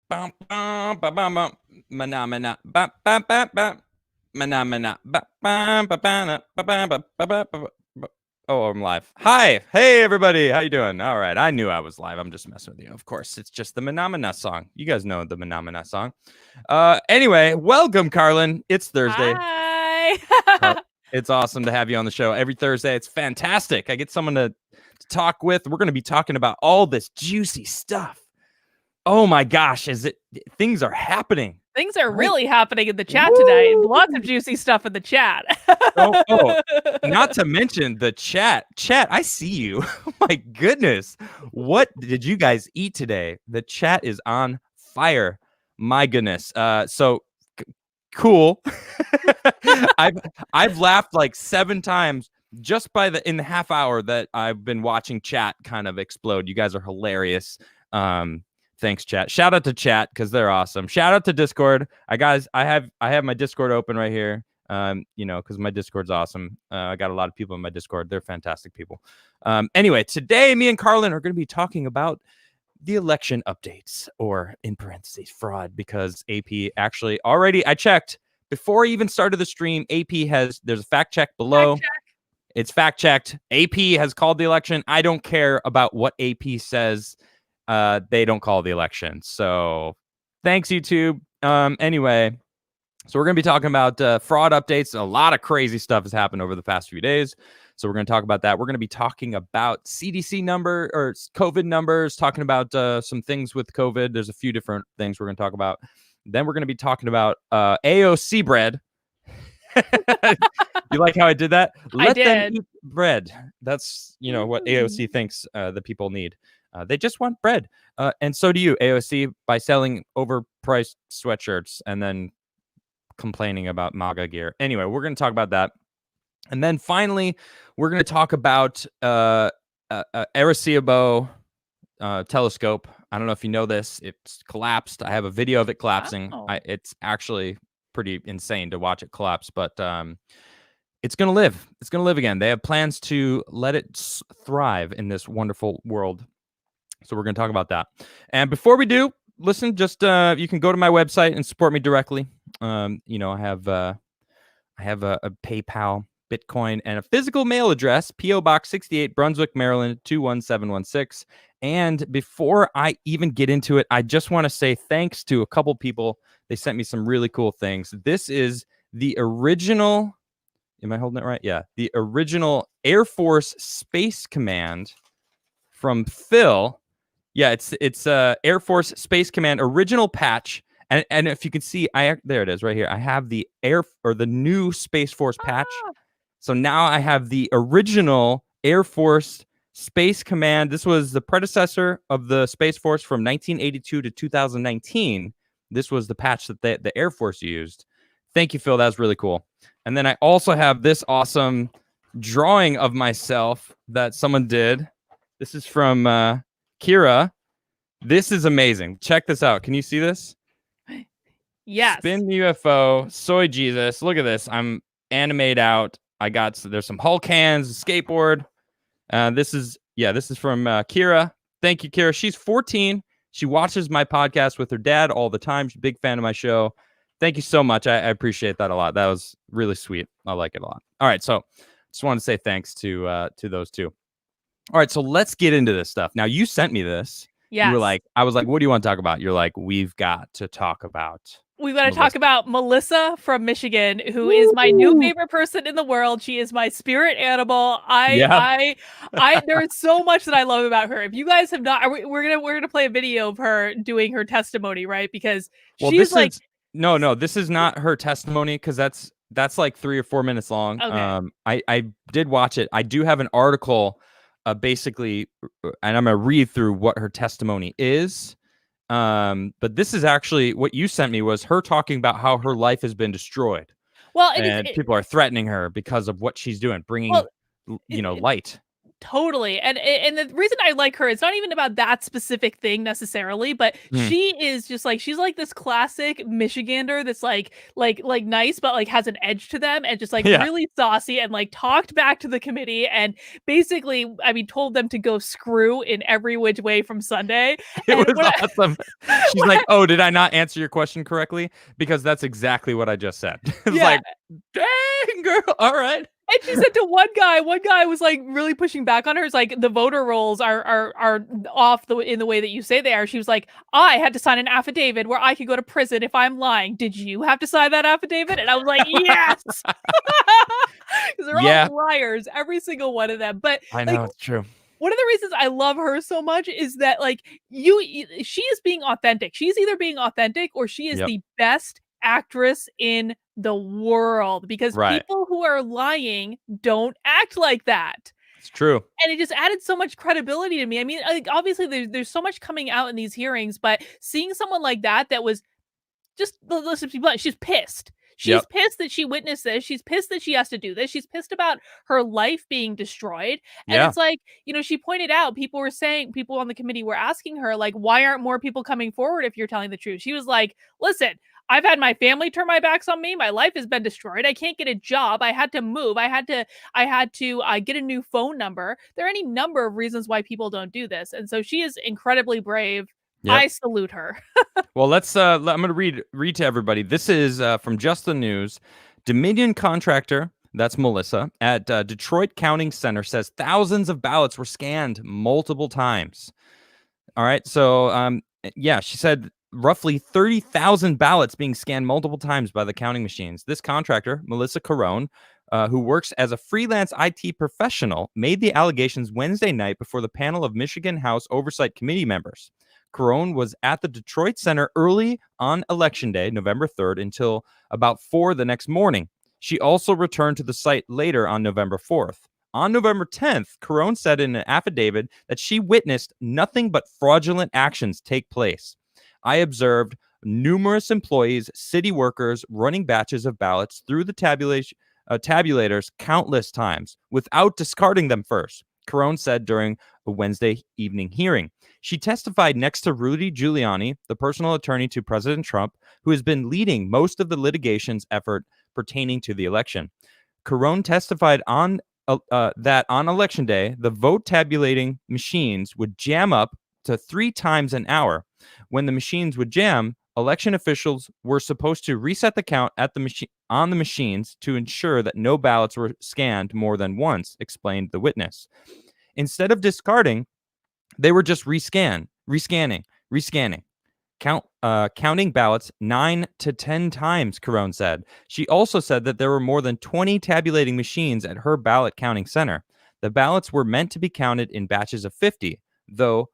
Bum, bum, ba, bum, bum. Mana, mana, ba, ba, ba, ba. Mana, mana, ba, ba, ba, ba, na, ba, ba, ba, ba, ba, ba, ba. Oh, I'm live. Hi. Hey, everybody. How you doing? All right. I knew I was live. I'm just messing with you. Of course, it's just the Manamana song. You guys know the Manamana song. Anyway, welcome, Karlyn. It's Thursday. Hi. It's awesome to have you on the show every Thursday. It's fantastic. I get someone to talk with. We're going to be talking about all this juicy stuff. Oh my gosh, things are happening. Things are Right. really happening in the chat Woo! tonight. Lots of juicy stuff in the chat. Not to mention the chat. Chat, I see you. Oh my goodness. What did you guys eat today? The chat is on fire. My goodness. Cool. I've laughed like 7 times just in the half hour that I've been watching chat kind of explode. You guys are hilarious. Thanks, chat. Shout out to chat because they're awesome. Shout out to Discord. I have my Discord open right here. Because my Discord's awesome. I got a lot of people in my Discord. They're fantastic people. Anyway, today me and Karlyn are going to be talking about the election updates, or in parentheses, fraud, because AP actually already, I checked before I even started the stream. There's a fact check below. It's fact checked. AP has called the election. I don't care about what AP says. They don't call the election. So thanks, YouTube. Anyway, so we're going to be talking about fraud updates. A lot of crazy stuff has happened over the past few days. So we're going to talk about that. We're going to be talking about CDC number or COVID numbers, talking about some things with COVID. There's a few different things we're going to talk about. Then we're going to be talking about AOC bread. You like how I did that? Let them eat bread. That's, what AOC thinks the people need. They just want bread. And so do you, AOC, by selling overpriced sweatshirts and then complaining about MAGA gear. Anyway, we're going to talk about that. And then finally, we're going to talk about Arecibo telescope. I don't know if you know this. It's collapsed. I have a video of it collapsing. Wow. It's actually pretty insane to watch it collapse, but it's going to live. It's going to live again. They have plans to let it thrive in this wonderful world. So we're going to talk about that. And before we do, listen, just you can go to my website and support me directly. I have a PayPal, Bitcoin, and a physical mail address, P.O. Box 68, Brunswick, Maryland, 21716. And before I even get into it, I just want to say thanks to a couple people. They sent me some really cool things. This is the original, am I holding it right? Yeah, the original Air Force Space Command from Phil. Yeah, it's Air Force Space Command original patch. And if you can see, there it is right here. I have the new Space Force patch. So now I have the original Air Force Space Command. This was the predecessor of the Space Force from 1982 to 2019. This was the patch that the Air Force used. Thank you, Phil. That was really cool. And then I also have this awesome drawing of myself that someone did. This is from Kira. This is amazing. Check this out. Can you see this? Yes. Spin UFO, soy Jesus. Look at this. I'm animate out. There's some Hulk hands, skateboard. This is from Kira. Thank you, Kira. She's 14. She watches my podcast with her dad all the time. She's a big fan of my show. Thank you so much. I appreciate that a lot. That was really sweet. I like it a lot. All right, so just want to say thanks to those two. All right, so let's get into this stuff. Now, you sent me this. Yes. I was like, what do you want to talk about? You're like, we've got to talk about Melissa from Michigan, who is my new favorite person in the world. She is my spirit animal. There's so much that I love about her. If you guys have not, we're gonna play a video of her doing her testimony, right? Because she's like, no, this is not her testimony, because that's like 3 or 4 minutes long. Okay. I did watch it. I do have an article, basically, and I'm gonna read through what her testimony is. But this is actually what you sent me, was her talking about how her life has been destroyed. Well, people are threatening her because of what she's doing, bringing light. Totally. And the reason I like her, it's not even about that specific thing necessarily, but she is just like, she's like this classic Michigander that's like nice, but like has an edge to them and just like really saucy and like talked back to the committee and basically, I mean, told them to go screw in every which way from Sunday. It was awesome. She's like, oh, did I not answer your question correctly? Because that's exactly what I just said. It's like, dang, girl. All right. And she said to one guy was like really pushing back on her. It's like the voter rolls are off in the way that you say they are. She was like, I had to sign an affidavit where I could go to prison if I'm lying. Did you have to sign that affidavit? And I was like, yes, because they're all liars, every single one of them. But I know it's true. One of the reasons I love her so much is that like she is being authentic. She's either being authentic or she is the best actress in the world because people who are lying don't act like that. It's true. And it just added so much credibility to me. I mean, like, obviously there's so much coming out in these hearings, but seeing someone like that was just, let's be blunt, she's pissed. She's pissed that she witnessed this. She's pissed that she has to do this. She's pissed about her life being destroyed. And it's like, you know, she pointed out, people on the committee were asking her, like, why aren't more people coming forward if you're telling the truth? She was like, listen, I've had my family turn my backs on me. My life has been destroyed. I can't get a job. I had to move. I had to get a new phone number. There are any number of reasons why people don't do this. And so she is incredibly brave. I salute her. Well, I'm going to read to everybody. This is from Just the News. Dominion contractor, that's Melissa, at Detroit Counting Center says thousands of ballots were scanned multiple times. All right. So, she said roughly 30,000 ballots being scanned multiple times by the counting machines. This contractor, Melissa Karlyn, who works as a freelance IT professional, made the allegations Wednesday night before the panel of Michigan House Oversight Committee members. Karlyn was at the Detroit Center early on Election Day, November 3rd, until about 4 the next morning. She also returned to the site later on November 4th. On November 10th, Karlyn said in an affidavit that she witnessed nothing but fraudulent actions take place. I observed numerous employees, city workers, running batches of ballots through the tabulators countless times without discarding them first, Karlyn said during a Wednesday evening hearing. She testified next to Rudy Giuliani, the personal attorney to President Trump, who has been leading most of the litigation's effort pertaining to the election. Karlyn testified that on Election Day, the vote tabulating machines would jam up to 3 times an hour. When the machines would jam, election officials were supposed to reset the count on the machines to ensure that no ballots were scanned more than once, explained the witness. Instead of discarding, they were just rescanning, counting ballots 9 to 10 times, Karlyn said. She also said that there were more than 20 tabulating machines at her ballot counting center. The ballots were meant to be counted in batches of 50, though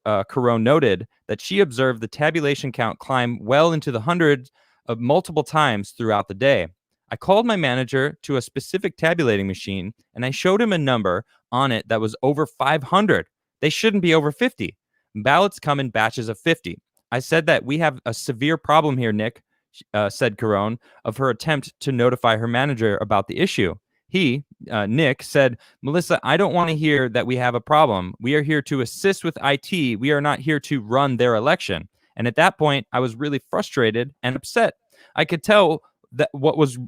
Karlyn noted that she observed the tabulation count climb well into the hundreds of multiple times throughout the day. I called my manager to a specific tabulating machine, and I showed him a number on it that was over 500. They shouldn't be over 50. Ballots come in batches of 50. I said that we have a severe problem here, Nick, said Karlyn, of her attempt to notify her manager about the issue. He, Nick, said, Melissa, I don't want to hear that we have a problem. We are here to assist with IT. We are not here to run their election. And at that point, I was really frustrated and upset. I could tell that what was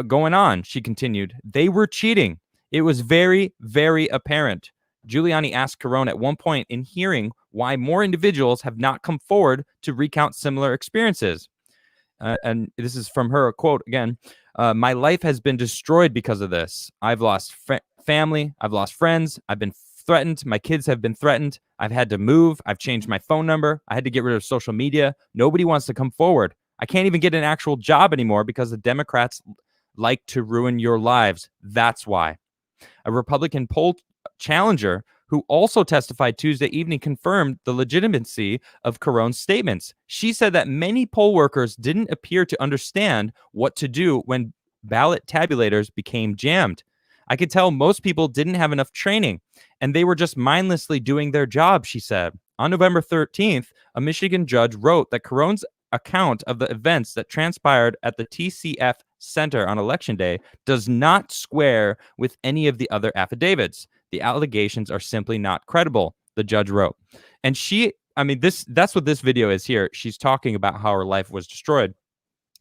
going on, she continued. They were cheating. It was very, very apparent. Giuliani asked Karlyn at one point in hearing why more individuals have not come forward to recount similar experiences. And this is from her quote again. My life has been destroyed because of this. I've lost family. I've lost friends. I've been threatened. My kids have been threatened. I've had to move. I've changed my phone number. I had to get rid of social media. Nobody wants to come forward. I can't even get an actual job anymore because the Democrats like to ruin your lives. That's why. A Republican poll challenger who also testified Tuesday evening confirmed the legitimacy of Karlyn's statements. She said that many poll workers didn't appear to understand what to do when ballot tabulators became jammed. I could tell most people didn't have enough training, and they were just mindlessly doing their job, she said. On November 13th, a Michigan judge wrote that Karlyn's account of the events that transpired at the TCF Center on Election Day does not square with any of the other affidavits. The allegations are simply not credible, the judge wrote. And that's what this video is here. She's talking about how her life was destroyed.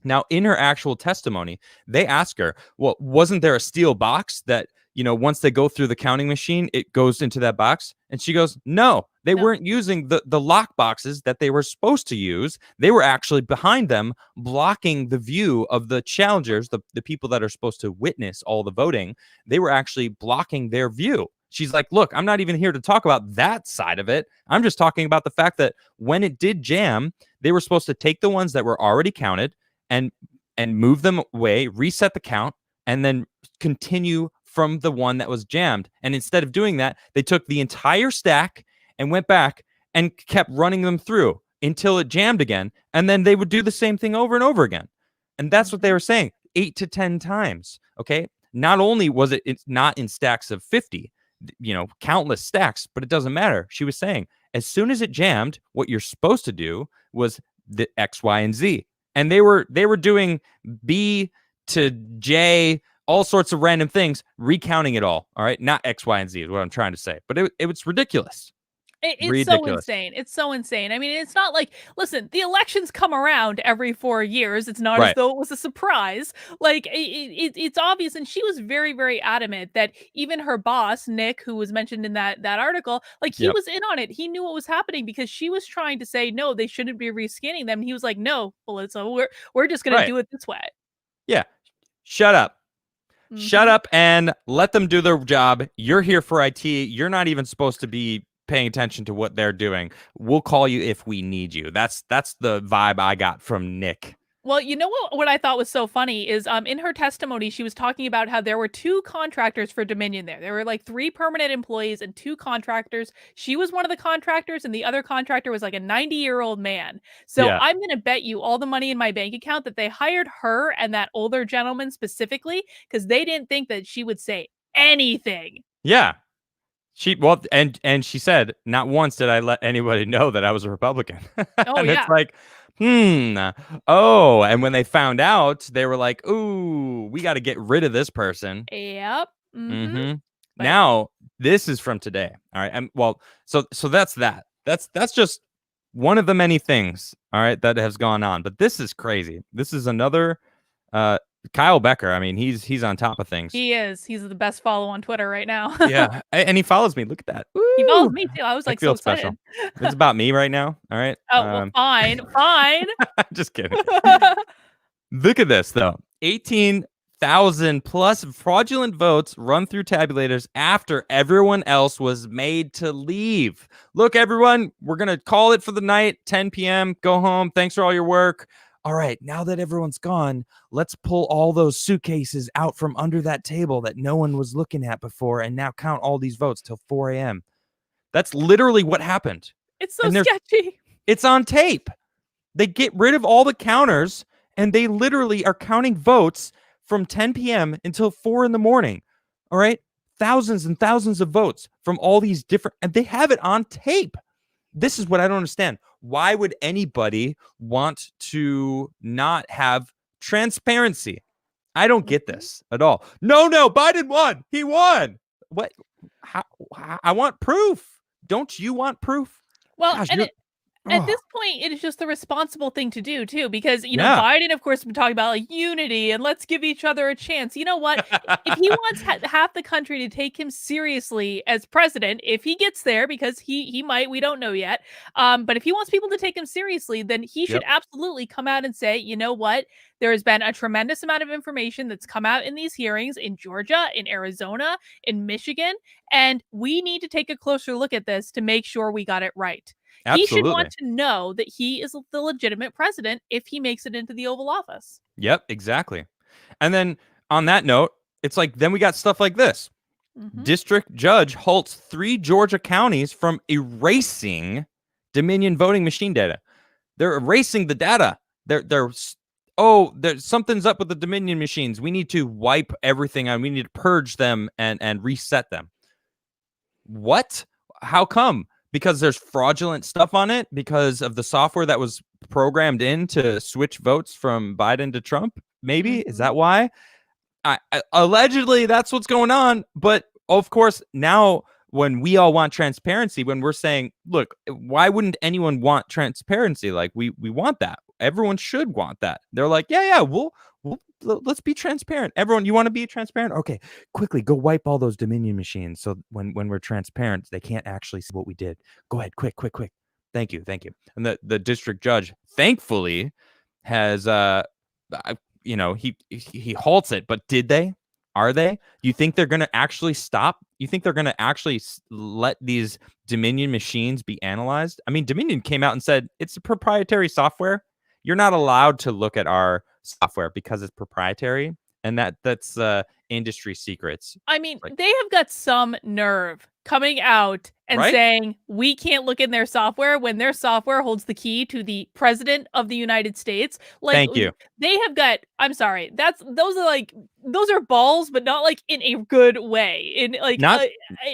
Now, in her actual testimony, they ask her, well, wasn't there a steel box that, once they go through the counting machine, it goes into that box? And she goes, no, they weren't using the lock boxes that they were supposed to use. They were actually behind them, blocking the view of the challengers, the people that are supposed to witness all the voting. They were actually blocking their view. She's like, look, I'm not even here to talk about that side of it. I'm just talking about the fact that when it did jam, they were supposed to take the ones that were already counted and move them away, reset the count, and then continue from the one that was jammed. And instead of doing that, they took the entire stack and went back and kept running them through until it jammed again. And then they would do the same thing over and over again. And that's what they were saying, 8 to 10 times. Okay. Not only was it's not in stacks of 50, countless stacks, but it doesn't matter. She was saying, as soon as it jammed, what you're supposed to do was the X, Y, and Z. And they were doing B to J, all sorts of random things, recounting it all. All right. Not X, Y, and Z is what I'm trying to say. But it was ridiculous. It's ridiculous. so insane. It's so insane. I mean, it's not like, listen, the elections come around every 4 years. It's not as though it was a surprise. Like, it's obvious. And she was very, very adamant that even her boss, Nick, who was mentioned in that article, like, he was in on it. He knew what was happening because she was trying to say, no, they shouldn't be reskinning them. And he was like, no, Melissa, we're just going to do it this way. Yeah. Shut up. Shut up and let them do their job. You're here for IT. You're not even supposed to be paying attention to what they're doing. We'll call you if we need you. That's the vibe I got from Nick. Well, you know what I thought was so funny is in her testimony, she was talking about how there were 2 contractors for Dominion there. There were like 3 permanent employees and 2 contractors. She was one of the contractors and the other contractor was like a 90-year-old man. So I'm going to bet you all the money in my bank account that they hired her and that older gentleman specifically because they didn't think that she would say anything. Yeah. And she said, not once did I let anybody know that I was a Republican. It's like, oh, and when they found out, they were like, ooh, we got to get rid of this person. Yep. Now, this is from today. All right. And so that's that. That's just one of the many things, all right, that has gone on. But this is crazy. This is another Kyle Becker. I mean, he's on top of things. He is. He's the best follow on Twitter right now. Yeah, and he follows me. Look at that. Woo! He follows me too. I was like, so excited. Special. It's about me right now. All right. Oh, well, fine. Just kidding. Look at this though. 18,000 plus fraudulent votes run through tabulators after everyone else was made to leave. Look, everyone, we're gonna call it for the night. 10 p.m. Go home. Thanks for all your work. All right, now that everyone's gone, let's pull all those suitcases out from under that table that no one was looking at before and now count all these votes till 4 a.m. That's literally what happened. It's so sketchy. It's on tape. They get rid of all the counters and they literally are counting votes from 10 p.m. until 4 in the morning. All right, thousands and thousands of votes from all these different, and they have it on tape. This is what I don't understand. Why would anybody want to not have transparency? I don't get this at all. No, Biden won. He won. What? How? I want proof. Don't you want proof? Well, gosh, at this point, it is just the responsible thing to do, too, because, Biden, of course, been talking about like unity and let's give each other a chance. You know what? If he wants half the country to take him seriously as president, if he gets there, because he might, we don't know yet. But if he wants people to take him seriously, then he should absolutely come out and say, you know what? There has been a tremendous amount of information that's come out in these hearings in Georgia, in Arizona, in Michigan, and we need to take a closer look at this to make sure we got it right. Absolutely. He should want to know that he is the legitimate president if he makes it into the Oval Office. Yep, exactly. And then on that note, it's like, then we got stuff like this. District judge halts 3 Georgia counties from erasing Dominion voting machine data. They're erasing the data. There's something's up with the Dominion machines. We need to wipe everything out. We need to purge them and reset them. What? How come? because there's fraudulent stuff on it because of the software that was programmed in to switch votes from Biden to Trump. Maybe is that why? Allegedly, that's what's going on. But of course, now when we all want transparency, when we're saying, look, why wouldn't anyone want transparency? Like we want that. Everyone should want that. They're like, yeah, let's be transparent. Everyone, you want to be transparent? Okay, quickly go wipe all those Dominion machines. So when we're transparent, they can't actually see what we did. Go ahead, quick. Thank you. And the district judge, thankfully, has he halts it. But did they? Are they? Do you think they're going to actually stop? You think they're going to actually let these Dominion machines be analyzed? I mean, Dominion came out and said it's a proprietary software. You're not allowed to look at our software because it's proprietary, and that's industry secrets. I mean, they have got some nerve coming out and saying we can't look in their software when their software holds the key to the president of the United States. Like, thank you. They have got. I'm sorry. Those are balls, but not like in a good way. In like not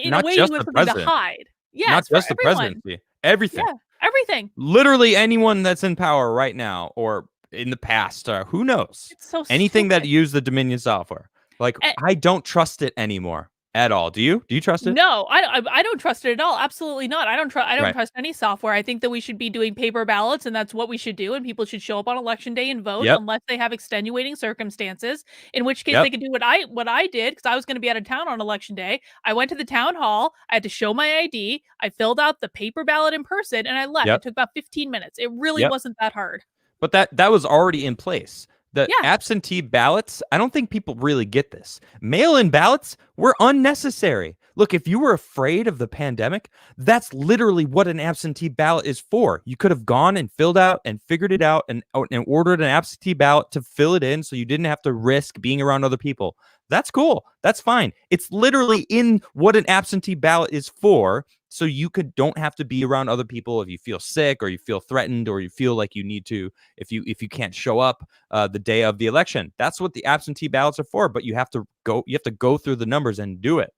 in not a way just you have the something president. to hide. Yeah, not just the presidency. Everything. Yeah, everything. Literally anyone that's in power right now or in the past, who knows? It's so anything stupid. that used the Dominion software. Like, I don't trust it anymore at all. Do you? Do you trust it? No, I don't trust it at all. Absolutely not. I don't trust any software. I think that we should be doing paper ballots, and that's what we should do. And people should show up on election day and vote, unless they have extenuating circumstances. In which case, they could do what I did, because I was going to be out of town on election day. I went to the town hall. I had to show my ID. I filled out the paper ballot in person, and I left. It took about 15 minutes. It really wasn't that hard. But that was already in place. The absentee ballots, I don't think people really get this. Mail-in ballots were unnecessary. Look, if you were afraid of the pandemic, that's literally what an absentee ballot is for. You could have gone and filled out and figured it out and ordered an absentee ballot to fill it in so you didn't have to risk being around other people. That's cool. That's fine. It's literally in what an absentee ballot is for. So you don't have to be around other people if you feel sick or you feel threatened or you feel like you need to, if you can't show up the day of the election. That's what the absentee ballots are for. But you have to go through the numbers and do it.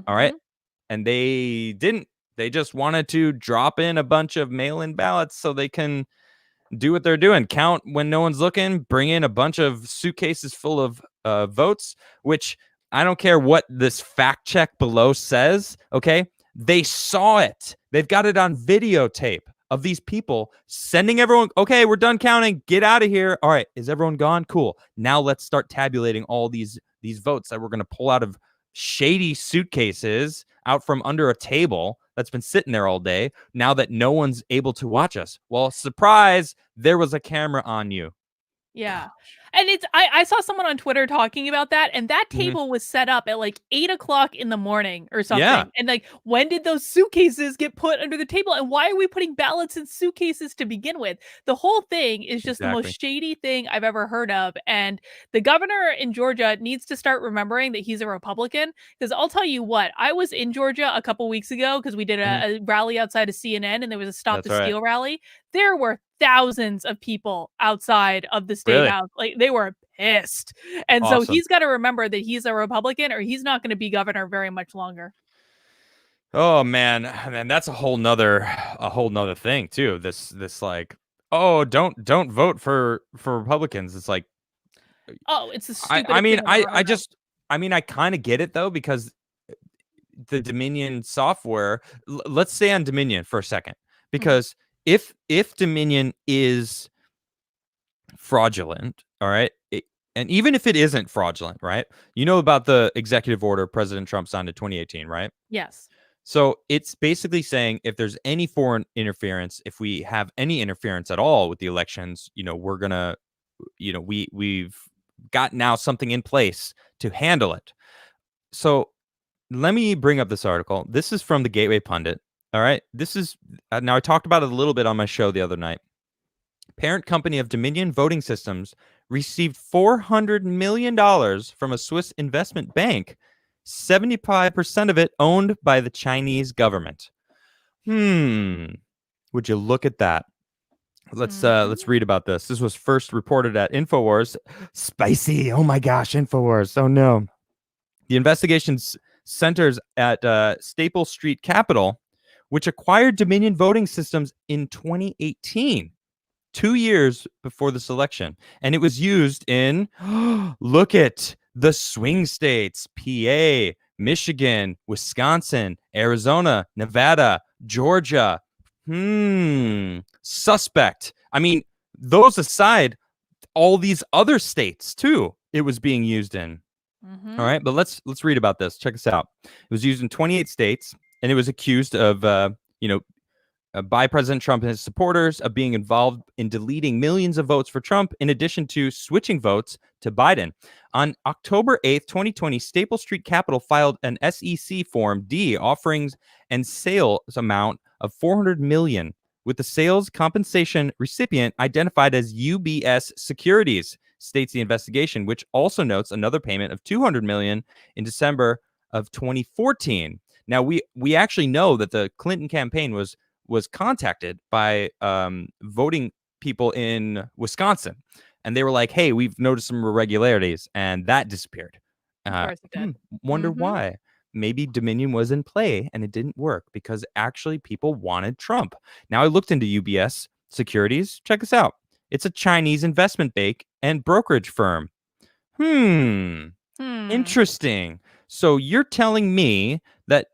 All right. And they didn't. They just wanted to drop in a bunch of mail-in ballots so they can do what they're doing. Count when no one's looking, bring in a bunch of suitcases full of votes, which I don't care what this fact check below says. Okay. They saw it. They've got it on videotape of these people sending everyone. Okay, we're done counting. Get out of here. All right. Is everyone gone? Cool. Now let's start tabulating all these votes that we're going to pull out of shady suitcases out from under a table that's been sitting there all day. Now that no one's able to watch us. Well, surprise, there was a camera on you. Yeah. And I saw someone on Twitter talking about that, and that table was set up at like 8:00 in the morning or something. Yeah. And like, when did those suitcases get put under the table? And why are we putting ballots in suitcases to begin with? The whole thing is just the most shady thing I've ever heard of. And the governor in Georgia needs to start remembering that he's a Republican. Because I'll tell you what, I was in Georgia a couple weeks ago because we did a rally outside of CNN, and there was a Stop the Steal rally. There were thousands of people outside of the state house. Like, they were pissed. And so he's got to remember that he's a Republican, or he's not going to be governor very much longer. Oh man, that's a whole nother thing too. This like, oh, don't vote for Republicans. It's like, oh, it's the stupidest I mean, thing I kind of get it though, because the Dominion software. Let's stay on Dominion for a second, because if Dominion is fraudulent, all right, and even if it isn't fraudulent, right? You know about the executive order President Trump signed in 2018, right? Yes. So it's basically saying if there's any foreign interference, if we have any interference at all with the elections, we're gonna, we've got now something in place to handle it. So let me bring up this article. This is from the Gateway Pundit. All right. This is now, I talked about it a little bit on my show the other night. Parent company of Dominion Voting Systems received $400 million from a Swiss investment bank, 75% of it owned by the Chinese government. Would you look at that? Let's read about this. This was first reported at InfoWars. Spicy. Oh my gosh, InfoWars. Oh no. The investigation centers at Staple Street Capital, which acquired Dominion voting systems in 2018, 2 years before this election. And it was used in, look at the swing states, PA, Michigan, Wisconsin, Arizona, Nevada, Georgia. Suspect. I mean, those aside, all these other states too, it was being used in. All right, but let's read about this. Check this out. It was used in 28 states, and it was accused of, by President Trump and his supporters of being involved in deleting millions of votes for Trump, in addition to switching votes to Biden. On October 8th, 2020, Staple Street Capital filed an SEC Form D offerings and sales amount of $400 million, with the sales compensation recipient identified as UBS Securities, states the investigation, which also notes another payment of $200 million in December of 2014. Now, we actually know that the Clinton campaign was contacted by voting people in Wisconsin, and they were like, hey, we've noticed some irregularities, and that disappeared. Of course it did. Wonder why. Maybe Dominion was in play and it didn't work because actually people wanted Trump. Now I looked into UBS Securities. Check this out. It's a Chinese investment bank and brokerage firm. Interesting. So you're telling me that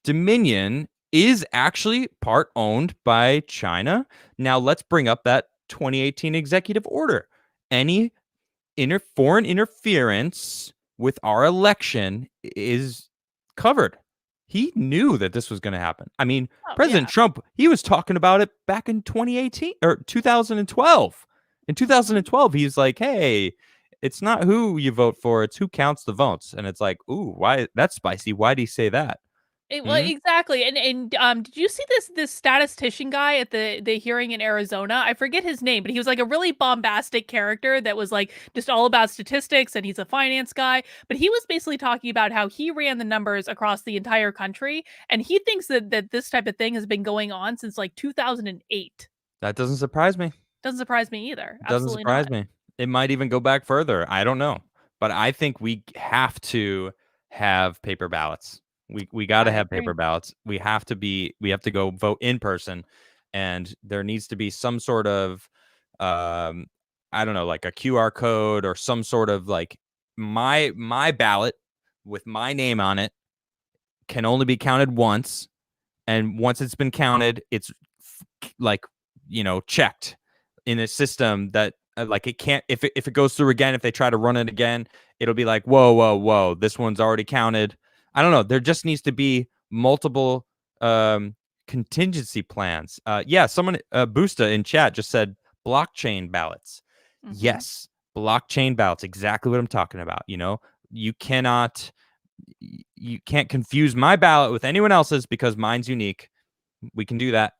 Dominion is actually part owned by China? Now let's bring up that 2018 executive order. Any foreign interference with our election is covered. He knew that this was going to happen. I mean, President Trump, he was talking about it back in 2018 or 2012. In 2012, he's like, hey, it's not who you vote for, it's who counts the votes. And it's like, ooh, why? That's spicy. Why did he say that? Well, exactly. And did you see this statistician guy at the hearing in Arizona? I forget his name, but he was like a really bombastic character that was like just all about statistics, and he's a finance guy. But he was basically talking about how he ran the numbers across the entire country, and he thinks that this type of thing has been going on since like 2008. That doesn't surprise me. Doesn't surprise me either. Doesn't surprise me. It might even go back further. I don't know. But I think we have to have paper ballots. We got to have paper ballots. We have to go vote in person, and there needs to be some sort of, I don't know, like a QR code or some sort of like my ballot with my name on it can only be counted once. And once it's been counted, it's like, checked in a system that like it can't, if it goes through again, if they try to run it again, it'll be like, whoa, this one's already counted. I don't know. There just needs to be multiple contingency plans. Someone, Busta in chat just said blockchain ballots. Yes, blockchain ballots. Exactly what I'm talking about. You can't confuse my ballot with anyone else's because mine's unique. We can do that.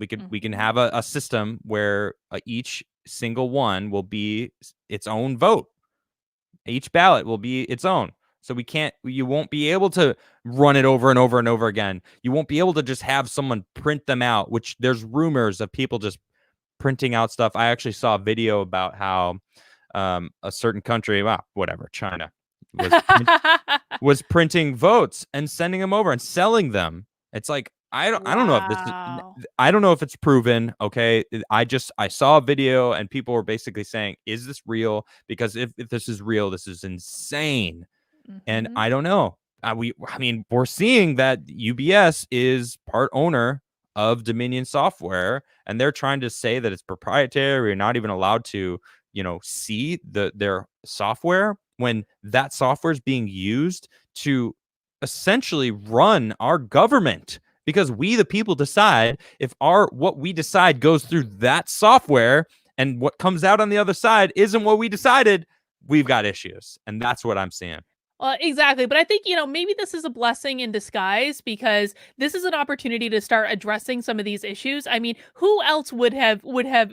We can have a system where each single one will be its own vote. Each ballot will be its own. So you won't be able to run it over and over and over again. You won't be able to just have someone print them out, which there's rumors of people just printing out stuff. I actually saw a video about how a certain country, China, was printing votes and sending them over and selling them. It's like, I don't know if I don't know if it's proven. Okay. I saw a video and people were basically saying, is this real? Because if this is real, this is insane. And I don't know. We're seeing that UBS is part owner of Dominion Software, and they're trying to say that it's proprietary. You're not even allowed to, see their software when that software is being used to essentially run our government. Because we, the people, decide if what we decide goes through that software, and what comes out on the other side isn't what we decided, we've got issues. And that's what I'm seeing. Well, exactly. But I think, maybe this is a blessing in disguise, because this is an opportunity to start addressing some of these issues. I mean, who else would have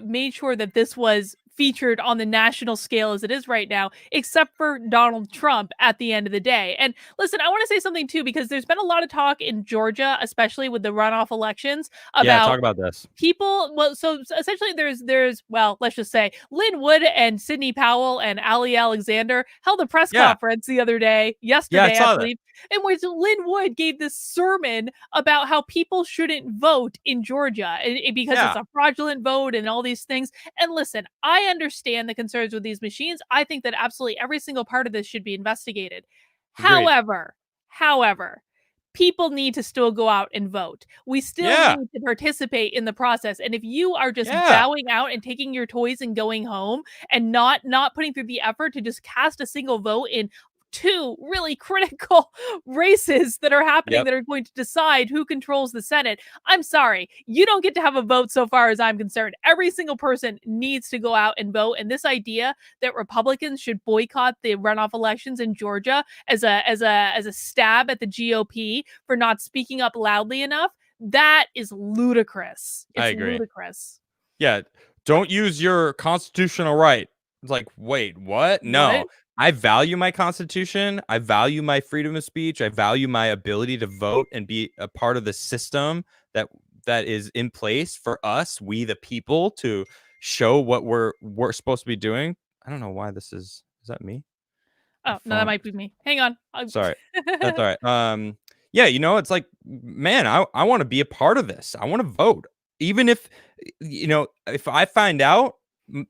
made sure that this was featured on the national scale as it is right now, except for Donald Trump at the end of the day. And listen, I want to say something too, because there's been a lot of talk in Georgia, especially with the runoff elections, Yeah, about talk about this. people. Well, so essentially there's well, let's just say Lynn Wood and Sidney Powell and Ali Alexander held a press conference the other day, yesterday, I believe, in which Lynn Wood gave this sermon about how people shouldn't vote in Georgia because it's a fraudulent vote and all these things. And listen, I understand the concerns with these machines. I think that absolutely every single part of this should be investigated. Agreed. However, people need to still go out and vote. We still need to participate in the process. And if you are just bowing out and taking your toys and going home and not putting through the effort to just cast a single vote in two really critical races that are happening that are going to decide who controls the Senate, I'm sorry, you don't get to have a vote so far as I'm concerned. Every single person needs to go out and vote. And this idea that Republicans should boycott the runoff elections in Georgia as a stab at the GOP for not speaking up loudly enough, that is ludicrous. It's I agree. Ludicrous. Yeah. Don't use your constitutional right. It's like, wait, what? No. What? I value my constitution. I value my freedom of speech. I value my ability to vote and be a part of the system that is in place for us, we the people, to show what we're supposed to be doing. I don't know why this is that me? Oh, no, that might be me. Hang on. Sorry. That's all right. Yeah, it's like, man, I want to be a part of this. I want to vote. Even if, if I find out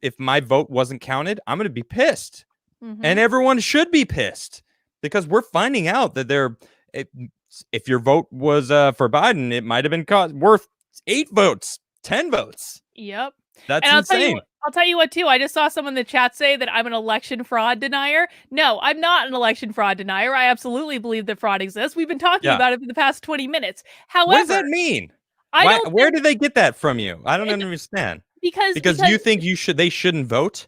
if my vote wasn't counted, I'm going to be pissed. Mm-hmm. And everyone should be pissed because we're finding out that if your vote was for Biden, it might have been worth 8 votes, 10 votes. Yep. That's and insane. I'll tell you what, too. I just saw someone in the chat say that I'm an election fraud denier. No, I'm not an election fraud denier. I absolutely believe that fraud exists. We've been talking about it for the past 20 minutes. However, what does that mean? Where did they get that from you? I don't understand. Because you think they shouldn't vote?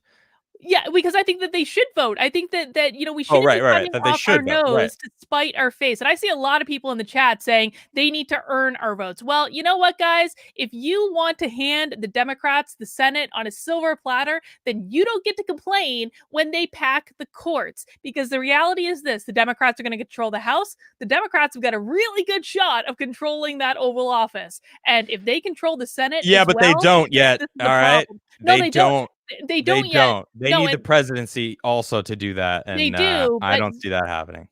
Yeah, because I think that they should vote. I think that we shouldn't be cutting off our nose to spite our face. And I see a lot of people in the chat saying they need to earn our votes. Well, you know what, guys? If you want to hand the Democrats the Senate on a silver platter, then you don't get to complain when they pack the courts. Because the reality is this: the Democrats are going to control the House. The Democrats have got a really good shot of controlling that Oval Office. And if they control the Senate, they don't yet. All right. No, they don't. They don't yet. They need the presidency also to do that, and they do. I don't see that happening.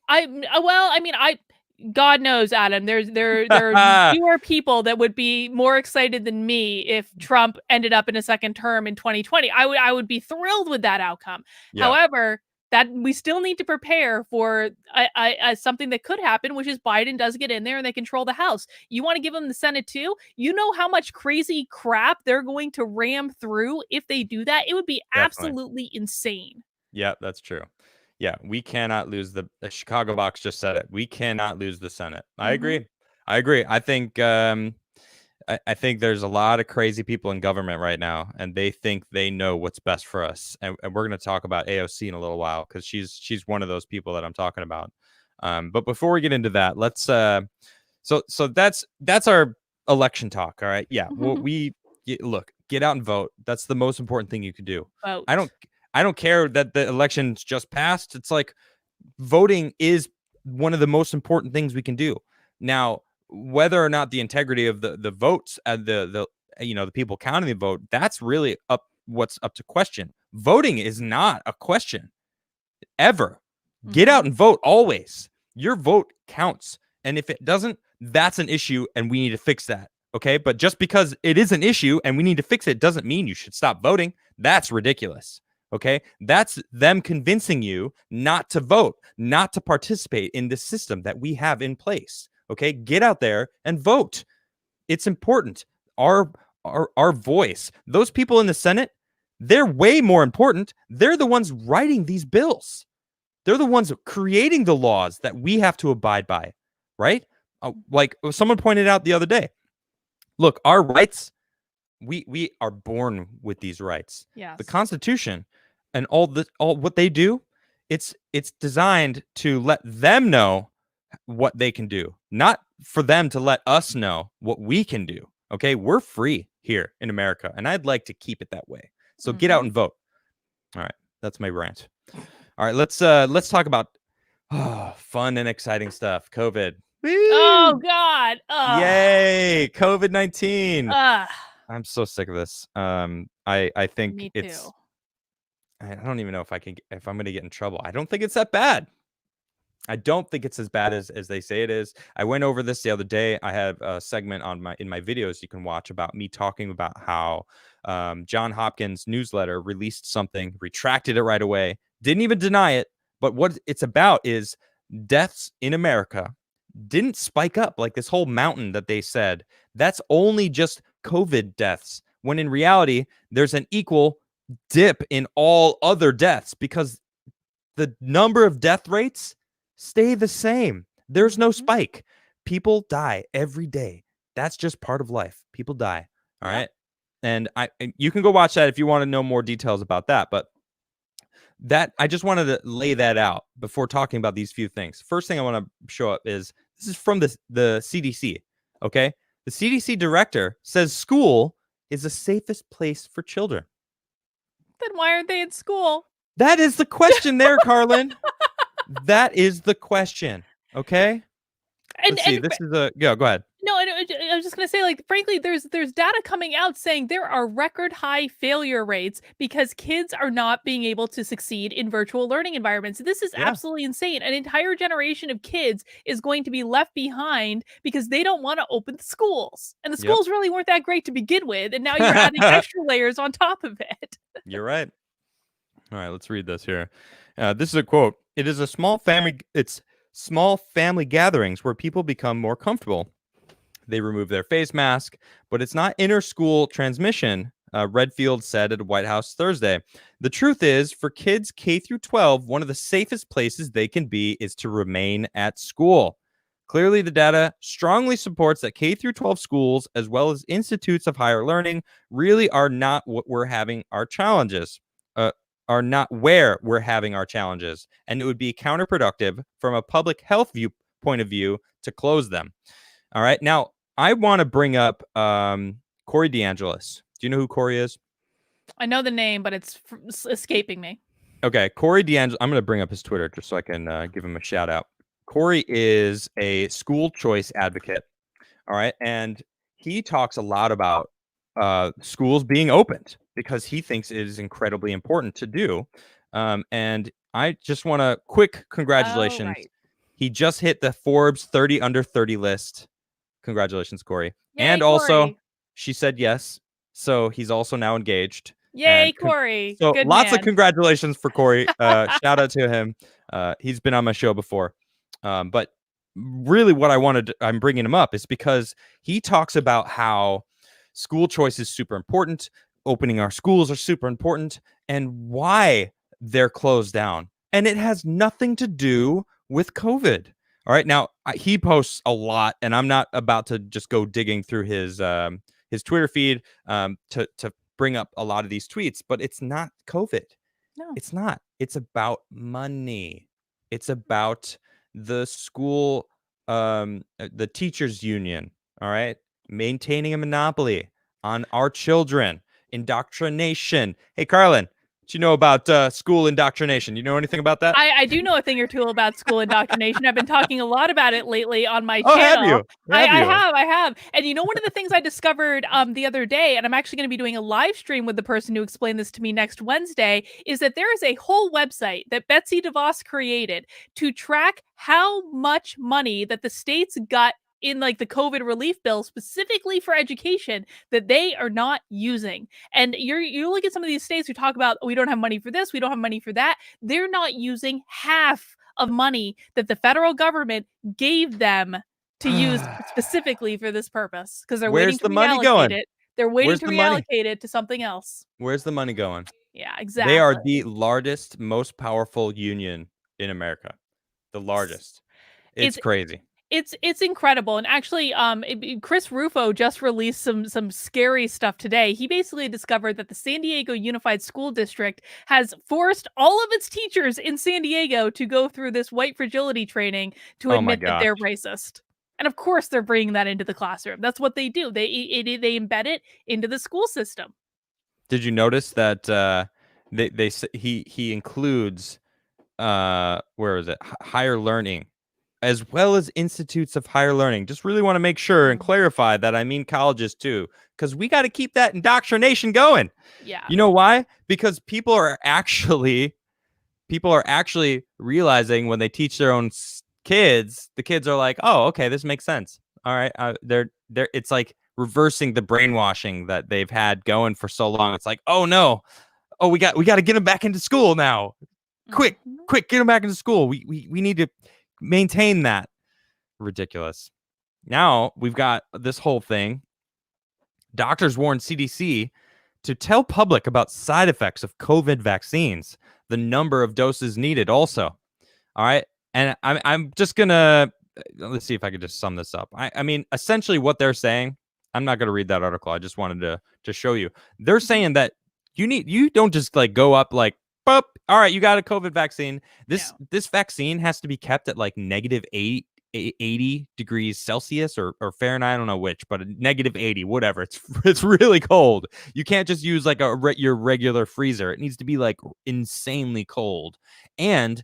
God knows, Adam. There are fewer people that would be more excited than me if Trump ended up in a second term in 2020. I would be thrilled with that outcome. Yeah. However, that we still need to prepare for something that could happen, which is Biden does get in there and they control the House. You want to give them the Senate too? You know how much crazy crap they're going to ram through if they do that? It would be absolutely insane. Yeah, that's true. Yeah, we cannot lose the Chicago Box just said it. We cannot lose the Senate. I agree. I think I think there's a lot of crazy people in government right now, and they think they know what's best for us. And we're going to talk about AOC in a little while because she's one of those people that I'm talking about. But before we get into that, let's so that's our election talk. All right, yeah. Look, get out and vote. That's the most important thing you can do. Vote. I don't care that the election's just passed. It's like voting is one of the most important things we can do now. Whether or not the integrity of the votes and the people counting the vote, that's really what's up to question. Voting is not a question ever. Get out and vote always. Your vote counts. And if it doesn't, that's an issue and we need to fix that. Okay. But just because it is an issue and we need to fix it doesn't mean you should stop voting. That's ridiculous. Okay. That's them convincing you not to vote, not to participate in the system that we have in place. Okay, get out there and vote. It's important. Our voice. Those people in the Senate, they're way more important. They're the ones writing these bills. They're the ones creating the laws that we have to abide by, right? Like someone pointed out the other day. Look, our rights, we are born with these rights. Yes. The Constitution and all what they do, it's designed to let them know what they can do, not for them to let us know what we can do. Okay, we're free here in America, and I'd like to keep it that way. So get out and vote. All right, that's my rant. All right, let's talk about fun and exciting stuff. COVID. Oh Woo! God. Yay! COVID-19. Ugh. I'm so sick of this. I think Me too. it's. I don't even know if I'm gonna get in trouble. I don't think it's that bad. I don't think it's as bad as they say it is. I went over this the other day. I have a segment in my videos you can watch about me talking about how John Hopkins newsletter released something, retracted it right away, didn't even deny it. But what it's about is deaths in America didn't spike up like this whole mountain that they said. That's only just COVID deaths, when in reality, there's an equal dip in all other deaths because the number of death rates stay the same. There's no spike. People die every day. That's just part of life. People die. All right. And you can go watch that if you want to know more details about that. But that I just wanted to lay that out before talking about these few things. First thing I want to show up is this is from the CDC. Okay. The CDC director says school is the safest place for children. Then why aren't they in school? That is the question there, Karlyn. That is the question. Okay. Let's see. This is go ahead. No, I was just gonna say, like, frankly, there's data coming out saying there are record high failure rates because kids are not being able to succeed in virtual learning environments. This is absolutely insane. An entire generation of kids is going to be left behind because they don't want to open the schools, and the schools really weren't that great to begin with, and now you're adding extra layers on top of it. You're right. All right, let's read this here. This is a quote. It is a small family. It's small family gatherings where people become more comfortable. They remove their face mask, but it's not inter-school transmission, Redfield said at White House Thursday. The truth is, for kids K through 12, one of the safest places they can be is to remain at school. Clearly, the data strongly supports that K through 12 schools, as well as institutes of higher learning, really are not what we're having our challenges. Are not where we're having our challenges, and it would be counterproductive from a public health point of view to close them. All right, now I want to bring up Corey DeAngelis. Do you know who Corey is? I know the name, but it's escaping me. Okay, Corey DeAngelis. I'm going to bring up his Twitter just so I can give him a shout out. Corey is a school choice advocate. All right, and he talks a lot about schools being opened because he thinks it is incredibly important to do. And I just want to quick congratulations. Oh, right. He just hit the Forbes 30 under 30 list. Congratulations, Corey. Yay, and also, Corey. She said yes. So he's also now engaged. Yay, Corey. So Good lots man. of congratulations for Corey. Shout out to him. He's been on my show before. But really what I'm bringing him up is because he talks about how school choice is super important. Opening our schools are super important, and why they're closed down. And it has nothing to do with COVID. All right. Now, he posts a lot, and I'm not about to just go digging through his Twitter feed to bring up a lot of these tweets, but it's not COVID. No, it's not. It's about money. It's about the school, the teachers union. All right. Maintaining a monopoly on our children. Indoctrination. Hey, Karlyn, what you know about school indoctrination? You know anything about that? I do know a thing or two about school indoctrination. I've been talking a lot about it lately on my channel. Have you? I have. And you know, one of the things I discovered the other day, and I'm actually going to be doing a live stream with the person who explained this to me next Wednesday, is that there is a whole website that Betsy DeVos created to track how much money that the states got in like the COVID relief bill specifically for education that they are not using. And you look at some of these states who talk about, we don't have money for this, we don't have money for that. They're not using half of money that the federal government gave them to use specifically for this purpose because they're waiting to reallocate it. They're waiting to reallocate it to something else. Where's the money going? Yeah, exactly. They are the largest, most powerful union in America. The largest. It's crazy. It's incredible. And actually, Chris Rufo just released some scary stuff today. He basically discovered that the San Diego Unified School District has forced all of its teachers in San Diego to go through this white fragility training to admit that they're racist. And of course, they're bringing that into the classroom. That's what they do. They embed it into the school system. Did you notice that he includes where is it? Higher learning, as well as institutes of higher learning. Just really want to make sure and clarify that I mean colleges too, because we got to keep that indoctrination going. Yeah. You know why? Because people are actually realizing when they teach their own kids, the kids are like, oh, okay, this makes sense. All right, they're it's like reversing the brainwashing that they've had going for so long. It's like, oh no, oh we got to get them back into school now. Quick, get them back into school. We need to maintain that. Ridiculous. Now we've got this whole thing. Doctors warn CDC to tell public about side effects of COVID vaccines, the number of doses needed also. All right. And I'm just going to, let's see if I could just sum this up. I mean, essentially what they're saying, I'm not going to read that article. I just wanted to show you. They're saying that you don't just like go up like, boop, all right, you got a COVID vaccine. This vaccine has to be kept at like negative 80 degrees Celsius or Fahrenheit. I don't know which, but negative 80, whatever. It's really cold. You can't just use like your regular freezer. It needs to be like insanely cold. And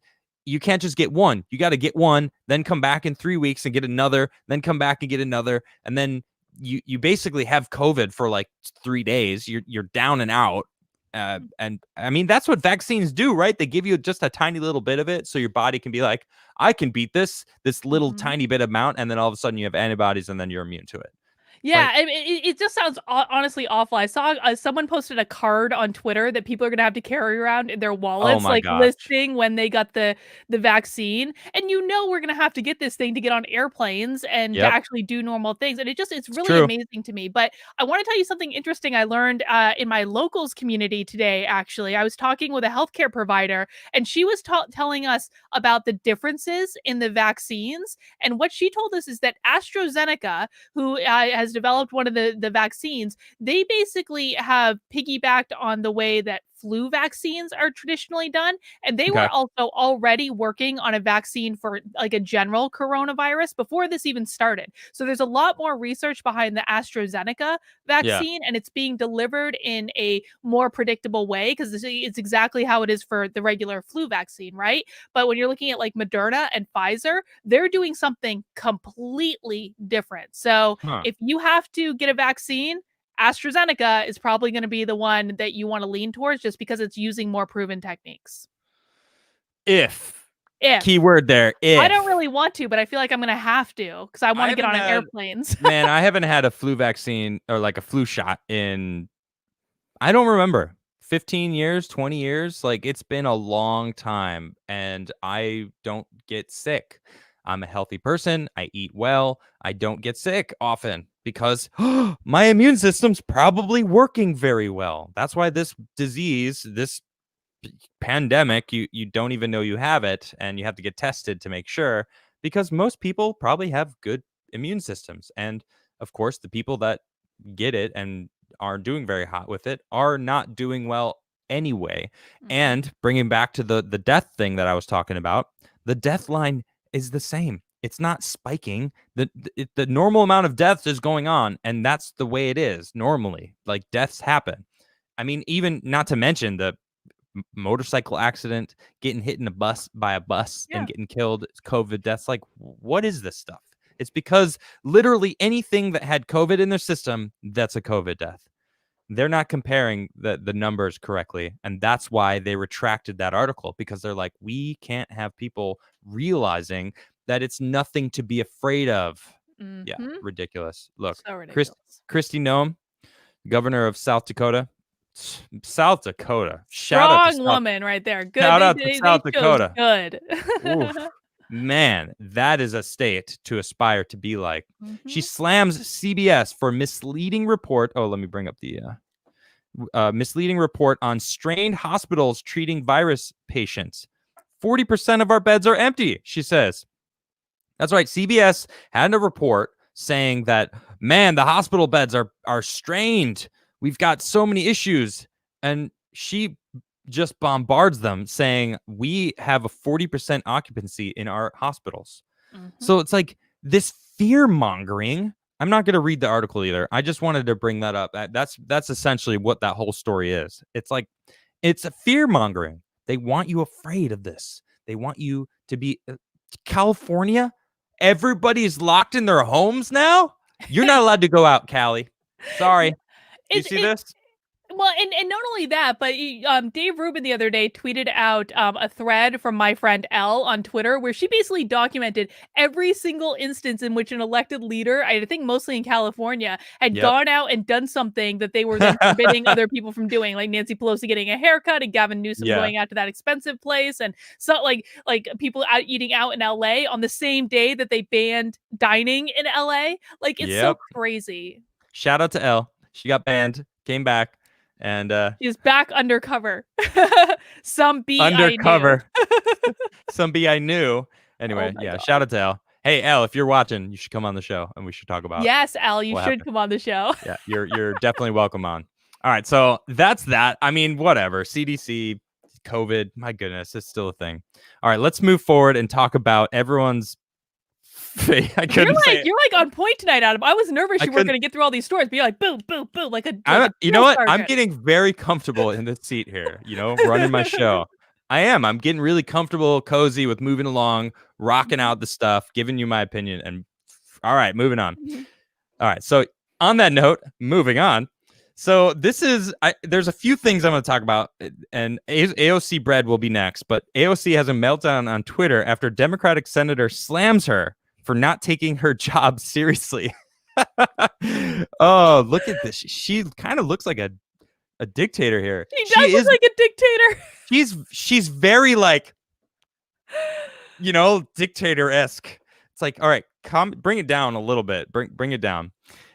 you can't just get one. You got to get one, then come back in 3 weeks and get another, then come back and get another. And then you basically have COVID for like 3 days. You're down and out. And I mean, that's what vaccines do, right? They give you just a tiny little bit of it so your body can be like, I can beat this little tiny bit amount. And then all of a sudden you have antibodies and then you're immune to it. Yeah, it just sounds honestly awful. I saw someone posted a card on Twitter that people are gonna have to carry around in their wallets, my like gosh. listing when they got the vaccine. And we're gonna have to get this thing to get on airplanes and to actually do normal things. And it's really amazing to me. But I want to tell you something interesting I learned in my locals community today. Actually, I was talking with a healthcare provider, and she was telling us about the differences in the vaccines. And what she told us is that AstraZeneca, who has developed one of the vaccines, they basically have piggybacked on the way that flu vaccines are traditionally done. And they were also already working on a vaccine for like a general coronavirus before this even started. So there's a lot more research behind the AstraZeneca vaccine, and it's being delivered in a more predictable way because it's exactly how it is for the regular flu vaccine, right? But when you're looking at like Moderna and Pfizer, they're doing something completely different. So if you have to get a vaccine, AstraZeneca is probably going to be the one that you want to lean towards just because it's using more proven techniques. If. Keyword there. If. I don't really want to, but I feel like I'm going to have to because I want to get on airplanes. Man, I haven't had a flu vaccine or like a flu shot in, I don't remember, 15 years, 20 years. Like it's been a long time and I don't get sick. I'm a healthy person. I eat well. I don't get sick often because my immune system's probably working very well. That's why this disease, this pandemic, you don't even know you have it and you have to get tested to make sure, because most people probably have good immune systems. And of course, the people that get it and are doing very hot with it are not doing well anyway. And bringing back to the death thing that I was talking about, the death line is the same. It's not spiking. The normal amount of deaths is going on, and that's the way it is normally. Like deaths happen. I mean, even not to mention the motorcycle accident, getting hit in a bus by a bus and getting killed, COVID deaths. Like, what is this stuff? It's because literally anything that had COVID in their system, that's a COVID death. They're not comparing the numbers correctly. And that's why they retracted that article, because they're like, we can't have people realizing that it's nothing to be afraid of. Yeah, ridiculous. Look, so ridiculous. Kristi Noem, governor of South Dakota. Shout Strong woman right there. Good. Shout out to South Dakota. Good. Man, that is a state to aspire to be like. She slams CBS for misleading report. Oh, let me bring up the misleading report on strained hospitals treating virus patients. 40% of our beds are empty, she says. That's right. CBS had a report saying that, man, the hospital beds are strained. We've got so many issues. And she just bombards them saying we have a 40% occupancy in our hospitals. So it's like this fear mongering. I'm not going to read the article either. I just wanted to bring that up. That's essentially what that whole story is. It's like It's a fear mongering. They want you afraid of this. They want you to be California. Everybody's locked in their homes now. You're not allowed to go out, Callie. Sorry. Do you see this? Well, and not only that, but Dave Rubin the other day tweeted out a thread from my friend Elle on Twitter where she basically documented every single instance in which an elected leader, I think mostly in California, had gone out and done something that they were then forbidding other people from doing, like Nancy Pelosi getting a haircut and Gavin Newsom going out to that expensive place, and so like people out eating out in LA on the same day that they banned dining in LA. Like, it's so crazy. Shout out to Elle. She got banned, came back. And she's back undercover. Some B undercover. Some B I knew. Anyway, God. Shout out to Elle. Hey, Elle, if you're watching, you should come on the show and we should talk about. Yes, Elle, you should come on the show. Yeah, you're definitely welcome on. All right, so that's that. I mean, whatever. CDC, COVID, my goodness, it's still a thing. All right, let's move forward and talk about everyone's. You're like on point tonight, Adam. I was nervous you weren't going to get through all these stories, but you're like boom, boom, boom, like a. You know what? I'm getting very comfortable in this seat here. Running my show. I am. I'm getting really comfortable, cozy with moving along, rocking out the stuff, giving you my opinion, and all right, moving on. All right. So on that note, moving on. So this is. There's a few things I'm going to talk about, and AOC bread will be next. But AOC has a meltdown on Twitter after Democratic senator slams her for not taking her job seriously. Oh, look at this. She kind of looks like a dictator here. She does look like a dictator. She's very like, dictator-esque. It's like, all right, bring it down a little bit. Bring it down.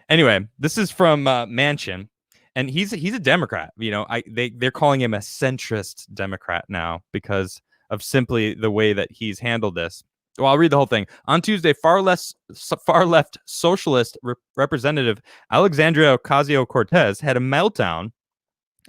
Anyway, this is from Manchin, and he's a Democrat. They're calling him a centrist Democrat now because of simply the way that he's handled this. Well, I'll read the whole thing. On Tuesday, far left socialist representative Alexandria Ocasio-Cortez had a meltdown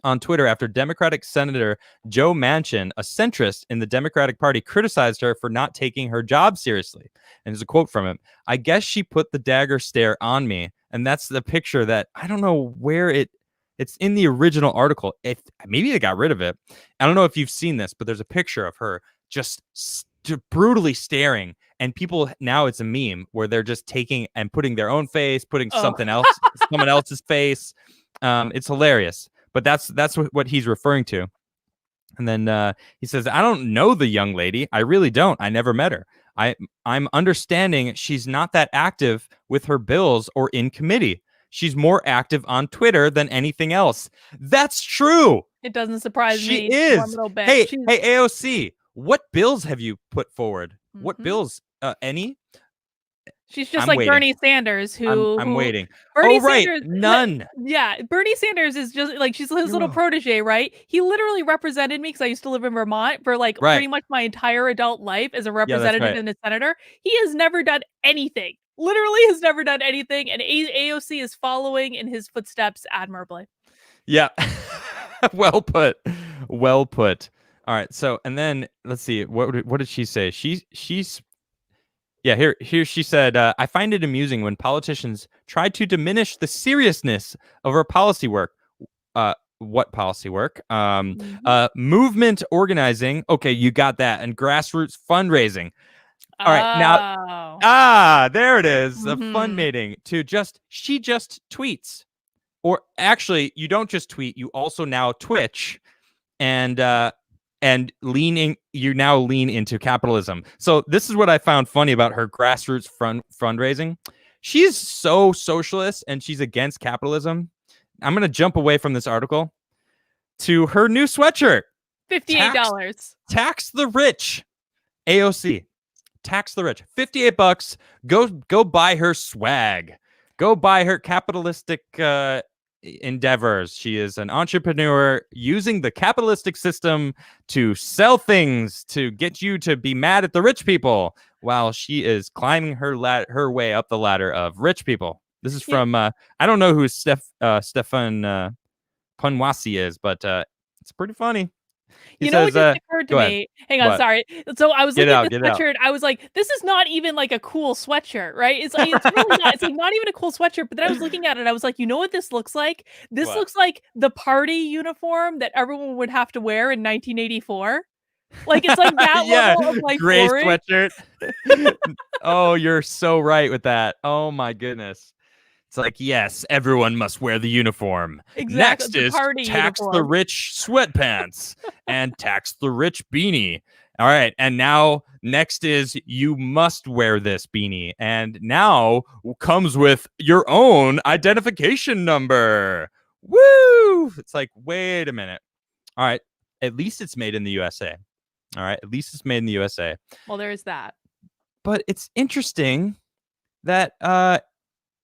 on Twitter after Democratic Senator Joe Manchin, a centrist in the Democratic Party, criticized her for not taking her job seriously. And there's a quote from him. "I guess she put the dagger stare on me." And that's the picture that I don't know where it's in the original article. Maybe they got rid of it. I don't know if you've seen this, but there's a picture of her just brutally staring, and people now it's a meme where they're just taking and putting their own face, putting someone else's face. It's hilarious, but that's what he's referring to. And then he says, "I don't know the young lady. I really don't. I never met her. I'm understanding she's not that active with her bills or in committee. She's more active on Twitter than anything else." That's true. It doesn't surprise me. She is. One little bit. Hey, AOC. What bills have you put forward? Mm-hmm. What bills? Any? She's just like waiting. Bernie Sanders, I'm waiting. Bernie Sanders, none. Yeah, Bernie Sanders is just like she's his little protege, right? He literally represented me because I used to live in Vermont for like pretty much my entire adult life as a representative and a senator. He has never done anything. Literally has never done anything, and AOC is following in his footsteps admirably. Yeah, well put. Well put. All right, so and then let's see what did she say? She's here she said, "I find it amusing when politicians try to diminish the seriousness of our policy work." What policy work? Movement organizing. Okay, you got that, and grassroots fundraising. All right, now there it is. The fun mating she just tweets, or actually, you don't just tweet. You also now Twitch, and you now lean into capitalism. So this is what I found funny about her grassroots fundraising. She's so socialist and she's against capitalism. I'm going to jump away from this article to her new sweatshirt. $58. Tax the rich. AOC. Tax the rich. $58. Go buy her swag. Go buy her capitalistic endeavors. She is an entrepreneur using the capitalistic system to sell things to get you to be mad at the rich people while she is climbing her way up the ladder of rich people. This is from I don't know who Stefan Punwasi is, but it's pretty funny. He You know says, what just occurred to go ahead. me? Hang on, What? sorry. So I was Get it looking at out, this get it out. sweatshirt. I was like, this is not even like a cool sweatshirt, right? It's really not. It's like not even a cool sweatshirt. But then I was looking at it. I was like, you know what this looks like? This What? looks like the party uniform that everyone would have to wear in 1984. Like it's like that Yeah, level of like gray boring. sweatshirt. Oh, you're so right with that. Oh my goodness. It's like, yes, everyone must wear the uniform. Exactly, Next the is party tax the uniform. rich sweatpants and tax the rich beanie. All right. And now next is you must wear this beanie. And now comes with your own identification number. Woo! It's like, wait a minute. All right. At least it's made in the USA. All right. At least it's made in the USA. Well, there's that. But it's interesting that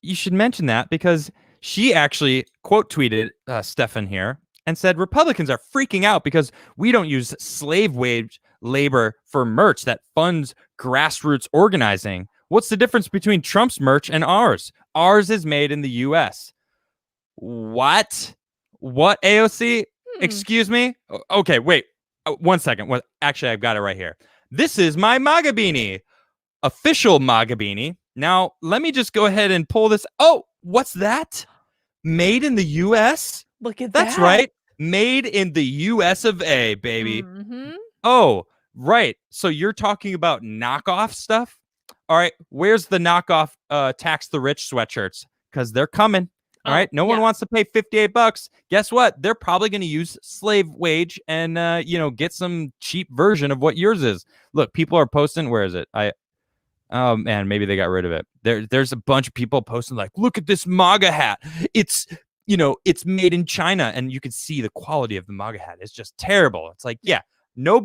you should mention that because she actually quote tweeted Stefan here and said Republicans are freaking out because we don't use slave wage labor for merch that funds grassroots organizing. What's the difference between Trump's merch and ours? Ours is made in the U.S. What? What, AOC? Excuse me? Okay, wait. 1 second. Well, actually, I've got it right here. This is my MAGA beanie. Official MAGA beanie. Now, let me just go ahead and pull this. Oh, what's that? Made in the U.S.? Look at that. That's right. Made in the U.S. of A, baby. Mm-hmm. Oh, right. So you're talking about knockoff stuff? All right. Where's the knockoff tax the rich sweatshirts? Because they're coming. All right. No one wants to pay $58. Guess what? They're probably going to use slave wage and, get some cheap version of what yours is. Look, people are posting. Where is it? Oh man, maybe they got rid of it. There's a bunch of people posting like, look at this MAGA hat. It's made in China, and you can see the quality of the MAGA hat. It's just terrible. It's like, yeah, no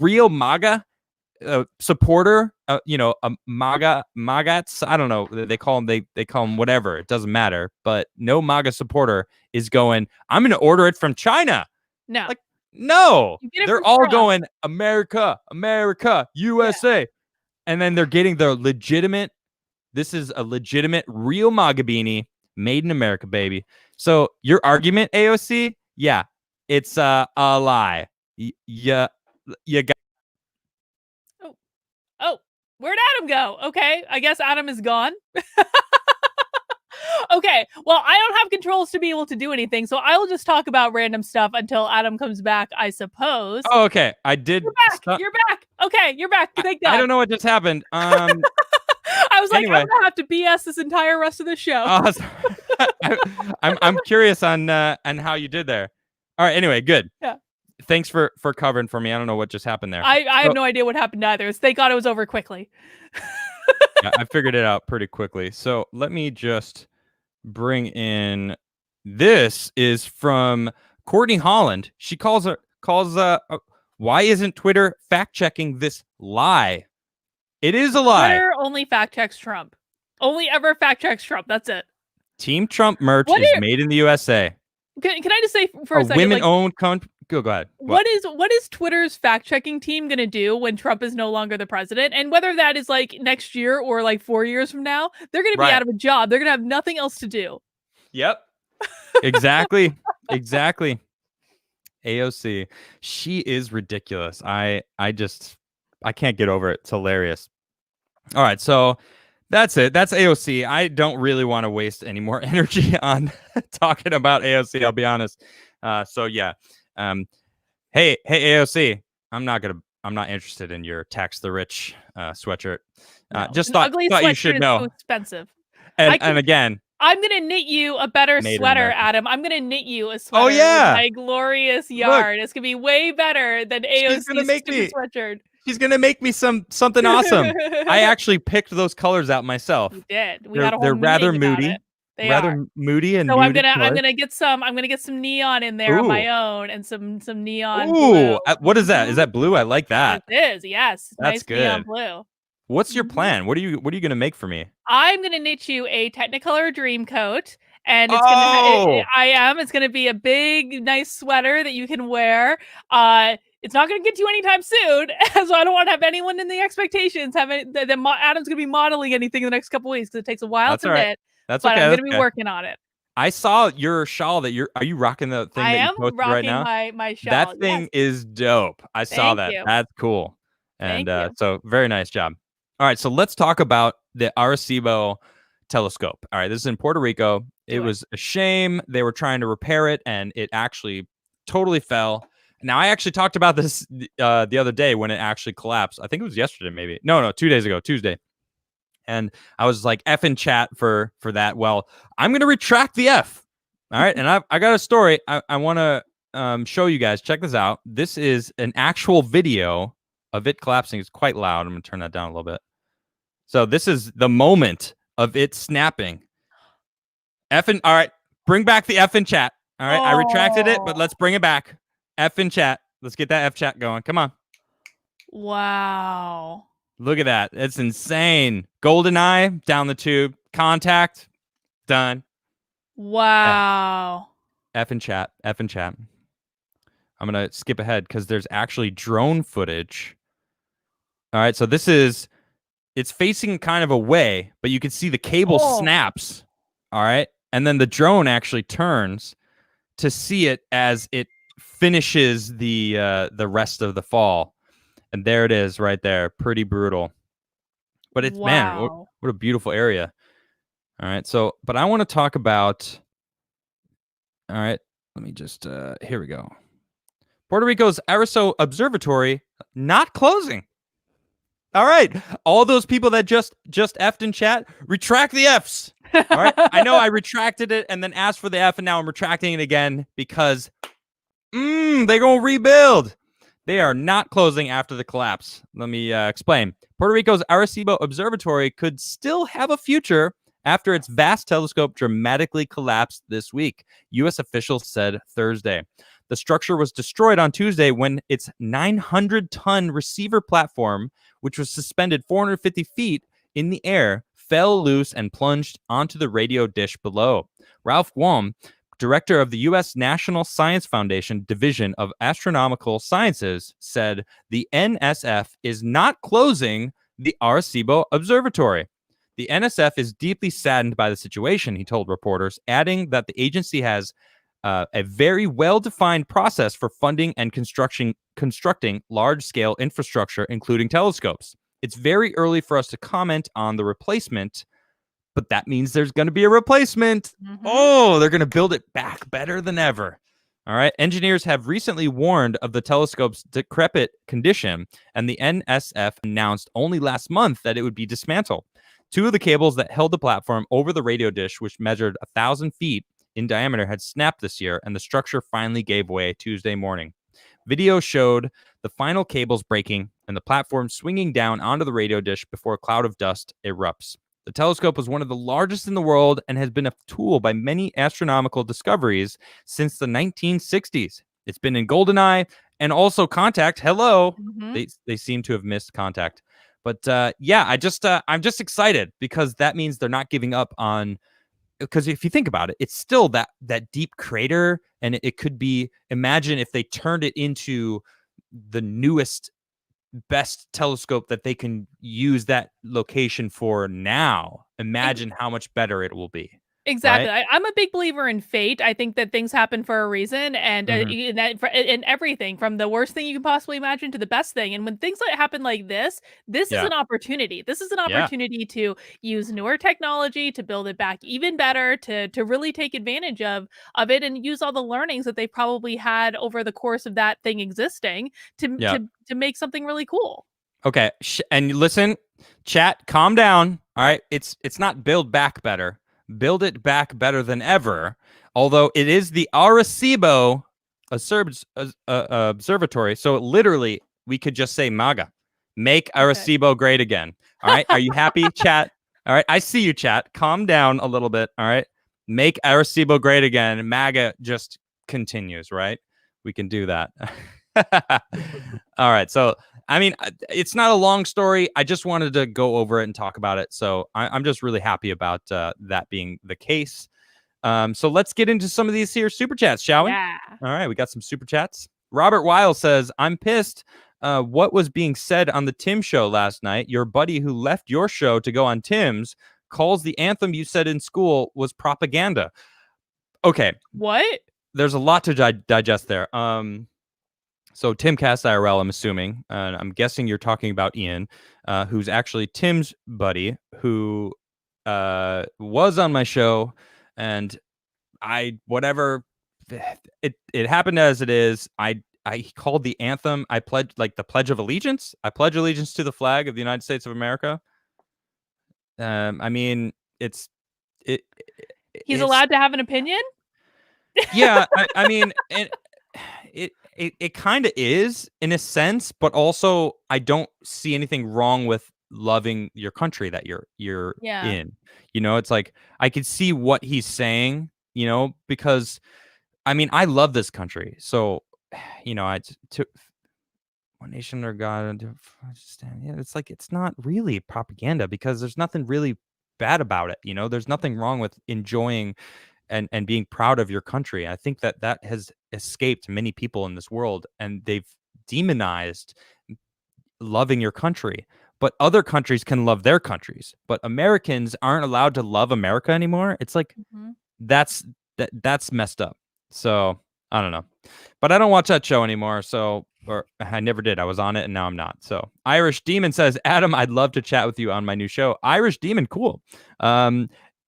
real MAGA supporter, a MAGAts. I don't know. They call them whatever. It doesn't matter. But no MAGA supporter is going, I'm going to order it from China. No, like no, they're all Trump. going America, USA. Yeah. And then they're getting the legitimate. This is a legitimate, real MAGA beanie made in America, baby. So your argument, AOC, yeah, it's a lie. You got. Oh, where'd Adam go? Okay, I guess Adam is gone. Okay, well, I don't have controls to be able to do anything, so I'll just talk about random stuff until Adam comes back, I suppose. Oh, okay. I did. You're back. You're back. Okay, you're back. Thank God. I don't know what just happened. I was like, anyway. I'm gonna have to BS this entire rest of the show. I'm curious on how you did there. All right. Anyway, good. Yeah. Thanks for covering for me. I don't know what just happened there. I have no idea what happened either. Thank God it was over quickly. Yeah, I figured it out pretty quickly. So let me just bring in. This is from Courtney Holland. She calls why isn't Twitter fact checking this lie? It is a lie. Twitter only fact checks Trump. Only ever fact checks Trump. That's it. Team Trump merch is made in the USA. Can I just say for a second, women-owned country? Go ahead. What is Twitter's fact-checking team going to do when Trump is no longer the president? And whether that is like next year or like 4 years from now, they're going to be out of a job. They're going to have nothing else to do. Yep. Exactly. Exactly. AOC. She is ridiculous. I can't get over it. It's hilarious. All right. So that's it. That's AOC. I don't really want to waste any more energy on talking about AOC. I'll be honest. So yeah. Hey AOC. I'm not interested in your tax the rich sweatshirt. Just thought you should know. Too expensive. And again, I'm gonna knit you a better sweater, Adam. I'm gonna knit you a sweater. Oh yeah, with my glorious yarn. Look, it's gonna be way better than AOC's sweatshirt. She's gonna make me something awesome. I actually picked those colors out myself. You did. They're rather moody. Moody and so I'm gonna get some neon in there on my own and some neon. Ooh, blue. What is that? Is that blue? I like that. It is. Yes, that's nice good. Neon blue. What's your plan? What are you gonna make for me? I'm gonna knit you a Technicolor dream coat, and it's gonna be a big, nice sweater that you can wear. It's not gonna get to you anytime soon, so I don't want to have anyone in the expectations having that Adam's gonna be modeling anything in the next couple weeks because it takes a while to knit. That's but okay. I'm gonna be working on it. I saw your shawl that are you rocking the thing I that you am posted right rocking now? my That shawl. Yes. thing is dope. I saw Thank that. you. That's cool. And Thank you. so very nice job. All right, so let's talk about the Arecibo telescope. All right, this is in Puerto Rico. It Do it. was a shame. They were trying to repair it, and it actually totally fell. Now, I actually talked about this the other day when it actually collapsed. I think it was yesterday, maybe. No, 2 days ago, Tuesday. And I was like F in chat for that. Well, I'm gonna retract the F. All right, and I got a story I want to show you guys. Check this out. This is an actual video of it collapsing. It's quite loud. I'm gonna turn that down a little bit. So this is the moment of it snapping. All right, bring back the F in chat. All right, I retracted it, but let's bring it back. F in chat. Let's get that F chat going. Come on. Wow. Look at that. It's insane. Golden eye down the tube. Contact. Done. Wow. F in chat. F in chat. I'm going to skip ahead because there's actually drone footage. All right. So it's facing kind of away, but you can see the cable snaps. All right. And then the drone actually turns to see it as it finishes the rest of the fall. And there it is right there. Pretty brutal. But it's, man, what a beautiful area. All right. So, but I want to talk about, all right, let me just, here we go. Puerto Rico's Arecibo Observatory not closing. All right. All those people that just F'd in chat, retract the Fs. All right. I know I retracted it and then asked for the F, and now I'm retracting it again because they're going to rebuild. They are not closing after the collapse. Let me explain. Puerto Rico's Arecibo Observatory could still have a future after its vast telescope dramatically collapsed this week, U.S. officials said Thursday. The structure was destroyed on Tuesday when its 900-ton receiver platform, which was suspended 450 feet in the air, fell loose and plunged onto the radio dish below. Ralph Guam, director of the U.S. National Science Foundation Division of Astronomical Sciences, said the NSF is not closing the Arecibo Observatory. The NSF is deeply saddened by the situation, he told reporters, adding that the agency has a very well-defined process for funding and constructing large-scale infrastructure, including telescopes. It's very early for us to comment on the replacement, but that means there's going to be a replacement. Mm-hmm. Oh, they're going to build it back better than ever. All right. Engineers have recently warned of the telescope's decrepit condition, and the NSF announced only last month that it would be dismantled. Two of the cables that held the platform over the radio dish, which measured 1,000 feet in diameter, had snapped this year, and the structure finally gave way Tuesday morning. Video showed the final cables breaking and the platform swinging down onto the radio dish before a cloud of dust erupts. The telescope was one of the largest in the world and has been a tool by many astronomical discoveries since the 1960s. It's been in GoldenEye and also Contact. Hello. Mm-hmm. They seem to have missed Contact. But yeah, I'm just excited because that means they're not giving up on, because if you think about it, it's still that deep crater, and it could be, imagine if they turned it into the newest, best telescope that they can use that location for now. Imagine how much better it will be. Exactly. Right? I'm a big believer in fate. I think that things happen for a reason, and in everything from the worst thing you can possibly imagine to the best thing. And when things happen like this is an opportunity. This is an opportunity to use newer technology to build it back even better, to really take advantage of it and use all the learnings that they probably had over the course of that thing existing to make something really cool. Okay, and listen, chat, calm down. All right, it's not build back better. Build it back better than ever. Although it is the Arecibo Observatory, so literally we could just say MAGA, make Arecibo great again. All right, are you happy, chat? All right, I see you, chat. Calm down a little bit. All right, make Arecibo great again. MAGA just continues. Right, we can do that. All right, so I mean, it's not a long story. I just wanted to go over it and talk about it. So I'm just really happy about that being the case. So let's get into some of these here super chats, shall we? Yeah. All right, we got some super chats. Robert Weil says, I'm pissed. What was being said on the Tim show last night? Your buddy who left your show to go on Tim's calls the anthem you said in school was propaganda. Okay. What? There's a lot to digest there. So Tim Cast IRL, I'm assuming, I'm guessing you're talking about Ian, who's actually Tim's buddy, who was on my show, and whatever, it happened as it is. I called the anthem. I pledged the Pledge of Allegiance. I pledge allegiance to the flag of the United States of America. I mean, it's He's allowed to have an opinion. Yeah, I mean, it kind of is in a sense, but also I don't see anything wrong with loving your country that you're in. It's like I could see what he's saying, because I mean, I love this country. So, I took one nation or God. Yeah, it's like it's not really propaganda because there's nothing really bad about it. There's nothing wrong with enjoying and being proud of your country. I think that has escaped many people in this world, and they've demonized loving your country. But other countries can love their countries, but Americans aren't allowed to love America anymore. It's like that's messed up. So I don't know, but I don't watch that show anymore. So, or I never did. I was on it and now I'm not. So Irish Demon says, Adam, I'd love to chat with you on my new show. Irish Demon, cool.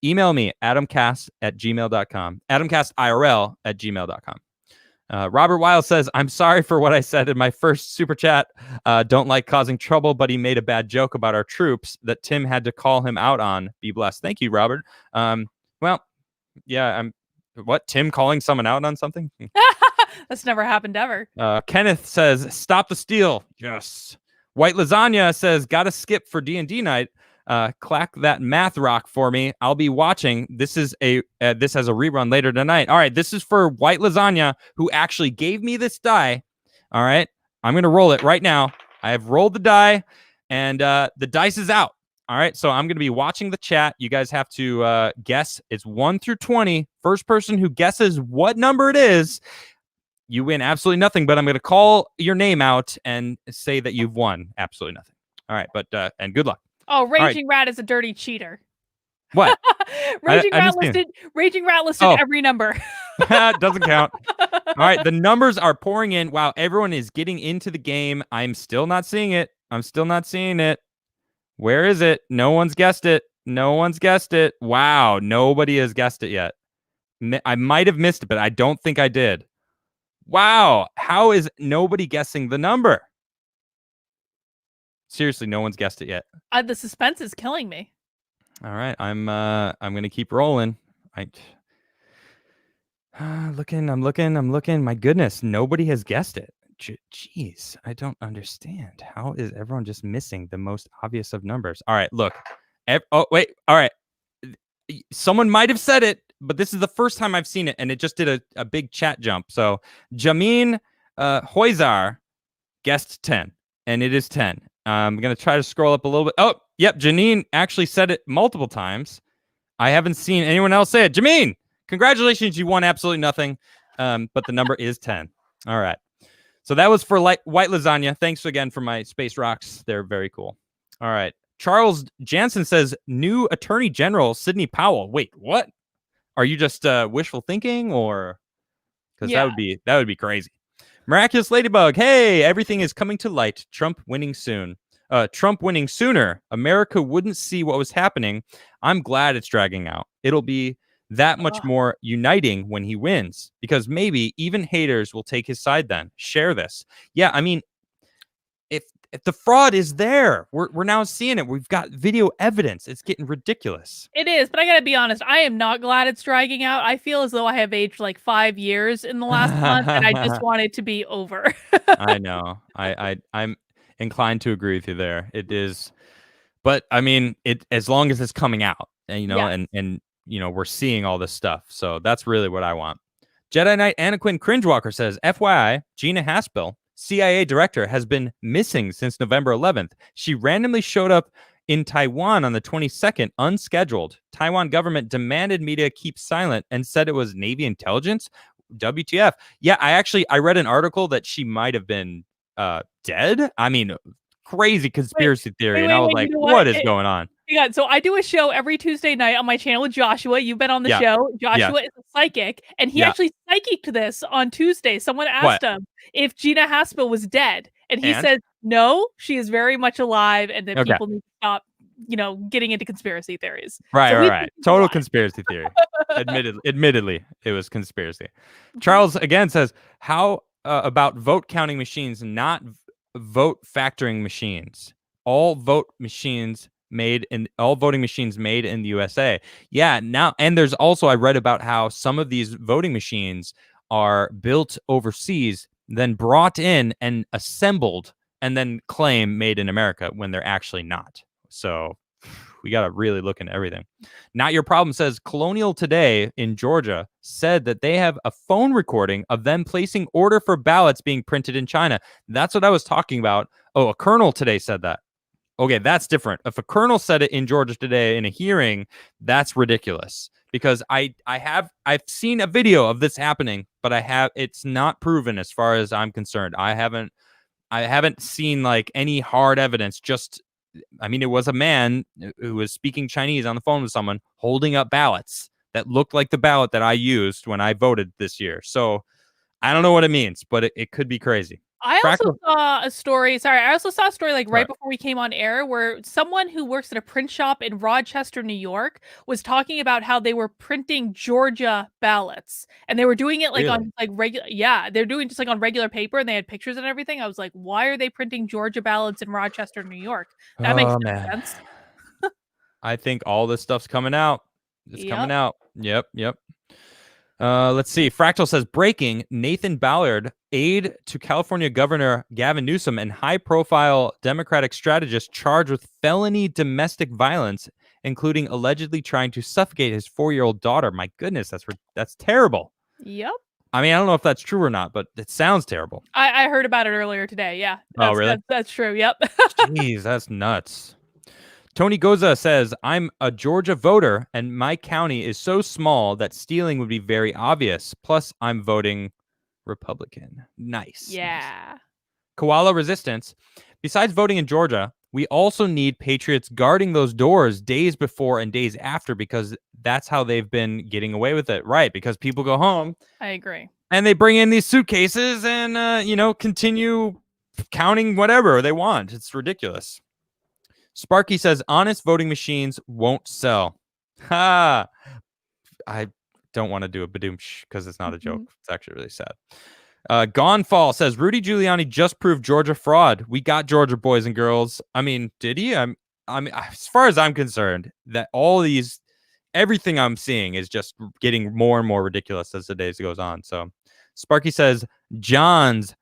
Email me, adamcast@gmail.com, adamcastirl@gmail.com. Robert Wiles says, I'm sorry for what I said in my first super chat. Don't like causing trouble, but he made a bad joke about our troops that Tim had to call him out on. Be blessed. Thank you, Robert. Well, yeah, what? Tim calling someone out on something? That's never happened ever. Kenneth says, stop the steal. Yes. White Lasagna says, gotta skip for D&D night. Clack that math rock for me. I'll be watching. This has a rerun later tonight. All right, this is for White Lasagna, who actually gave me this die. All right, I'm gonna roll it right now. I have rolled the die, and the dice is out. All right, so I'm gonna be watching the chat. You guys have to guess. It's 1 through 20. First person who guesses what number it is, you win absolutely nothing. But I'm gonna call your name out and say that you've won absolutely nothing. All right, but and good luck. Oh, Raging Rat is a dirty cheater. What? Raging Rat listed every number. Doesn't count. All right, the numbers are pouring in. Wow, everyone is getting into the game. I'm still not seeing it. Where is it? No one's guessed it. Wow, nobody has guessed it yet. I might have missed it, but I don't think I did. Wow, how is nobody guessing the number? Seriously, no one's guessed it yet. The suspense is killing me. All right, I'm gonna keep rolling. I'm looking. My goodness, nobody has guessed it. Jeez, I don't understand. How is everyone just missing the most obvious of numbers? All right, look. Oh wait, all right. Someone might have said it, but this is the first time I've seen it, and it just did a big chat jump. So Jamin Hoyzar guessed 10, and it is 10. I'm going to try to scroll up a little bit. Oh, yep. Janine actually said it multiple times. I haven't seen anyone else say it. Janine, congratulations. You won absolutely nothing. But the number is 10. All right. So that was for White Lasagna. Thanks again for my space rocks. They're very cool. All right. Charles Jansen says, new Attorney General Sidney Powell. Wait, what? Are you just wishful thinking, or? Because that would be crazy. Miraculous Ladybug. Hey, everything is coming to light. Trump winning soon. Trump winning sooner. America wouldn't see what was happening. I'm glad it's dragging out. It'll be that much more uniting when he wins, because maybe even haters will take his side then. Share this. Yeah, I mean, if the fraud is there, we're now seeing it. We've got video evidence. It's getting ridiculous. It is, but I gotta be honest, I am not glad it's dragging out. I feel as though I have aged like 5 years in the last month, and I just want it to be over. I know. I'm inclined to agree with you there. It is, but I mean, as long as it's coming out, and and we're seeing all this stuff. So that's really what I want. Jedi Knight Anaquin Cringewalker says, FYI, Gina Haspel, CIA director, has been missing since November 11th. She randomly showed up in Taiwan on the 22nd, unscheduled. Taiwan government demanded media keep silent and said it was Navy intelligence. WTF. Yeah, I read an article that she might have been dead. I mean, crazy conspiracy theory. And I was like, what is going on? God. So I do a show every Tuesday night on my channel with Joshua. You've been on the Yeah. show. Joshua Yeah. is a psychic, and he Yeah. actually psychicked this on Tuesday. Someone What? asked him if Gina Haspel was dead, and he And? said, no, she is very much alive, and that Okay. people need to stop, getting into conspiracy theories. Right, So right. Total conspiracy theory. Admittedly, it was conspiracy. Charles again says, how about vote counting machines, not vote factoring machines? All voting machines made in the USA. Yeah, now, and there's also, I read about how some of these voting machines are built overseas, then brought in and assembled, and then claim made in America when they're actually not. So we got to really look into everything. Not Your Problem says Colonial Today in Georgia said that they have a phone recording of them placing order for ballots being printed in China. That's what I was talking about. Oh, a colonel today said that. Okay, that's different. If a colonel said it in Georgia today in a hearing, that's ridiculous, because I've seen a video of this happening, but it's not proven as far as I'm concerned. I haven't seen like any hard evidence. It was a man who was speaking Chinese on the phone with someone holding up ballots that looked like the ballot that I used when I voted this year. So I don't know what it means, but it could be crazy. I also saw a story like right before we came on air where someone who works at a print shop in Rochester, New York was talking about how they were printing Georgia ballots, and they were doing it like on like regular, they're doing just like on regular paper, and they had pictures and everything. I was like, why are they printing Georgia ballots in Rochester, New York? That makes no sense. I think all this stuff's coming out. It's coming out. Yep. Let's see. Fractal says, breaking, Nathan Ballard, aide to California Governor Gavin Newsom and high-profile Democratic strategist charged with felony domestic violence, including allegedly trying to suffocate his 4-year-old daughter. My goodness, that's terrible. Yep. I mean, I don't know if that's true or not, but it sounds terrible. I heard about it earlier today. Yeah. Oh, really? That's true. Yep. Jeez, that's nuts. Tony Goza says, I'm a Georgia voter, and my county is so small that stealing would be very obvious. Plus, I'm voting Republican. Nice. Yeah. Koala Resistance. Besides voting in Georgia, we also need patriots guarding those doors days before and days after, because that's how they've been getting away with it. Right, because people go home. I agree. And they bring in these suitcases and, continue counting whatever they want. It's ridiculous. Sparky says, honest voting machines won't sell. Ha! I don't want to do a badoomsh because it's not a joke. It's actually really sad. Gonefall says, Rudy Giuliani just proved Georgia fraud. We got Georgia, boys and girls. I mean, did he? I mean, as far as I'm concerned, that everything I'm seeing is just getting more and more ridiculous as the days goes on. So Sparky says, Johns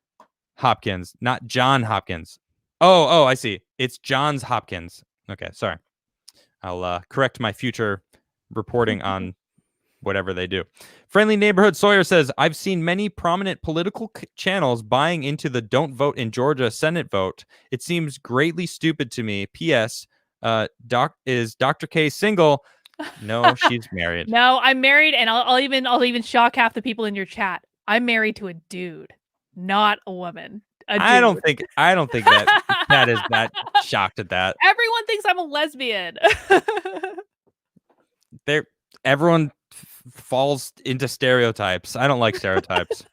Hopkins, not John Hopkins. Oh, I see. It's Johns Hopkins. Okay, sorry. I'll correct my future reporting on whatever they do. Friendly Neighborhood Sawyer says, I've seen many prominent political channels buying into the don't vote in Georgia Senate vote. It seems greatly stupid to me. P.S. Is Dr. K single? No, she's married. No, I'm married, and I'll even shock half the people in your chat. I'm married to a dude, not a woman. I don't think that is that shocked at that. Everyone thinks I'm a lesbian. Everyone falls into stereotypes. I don't like stereotypes.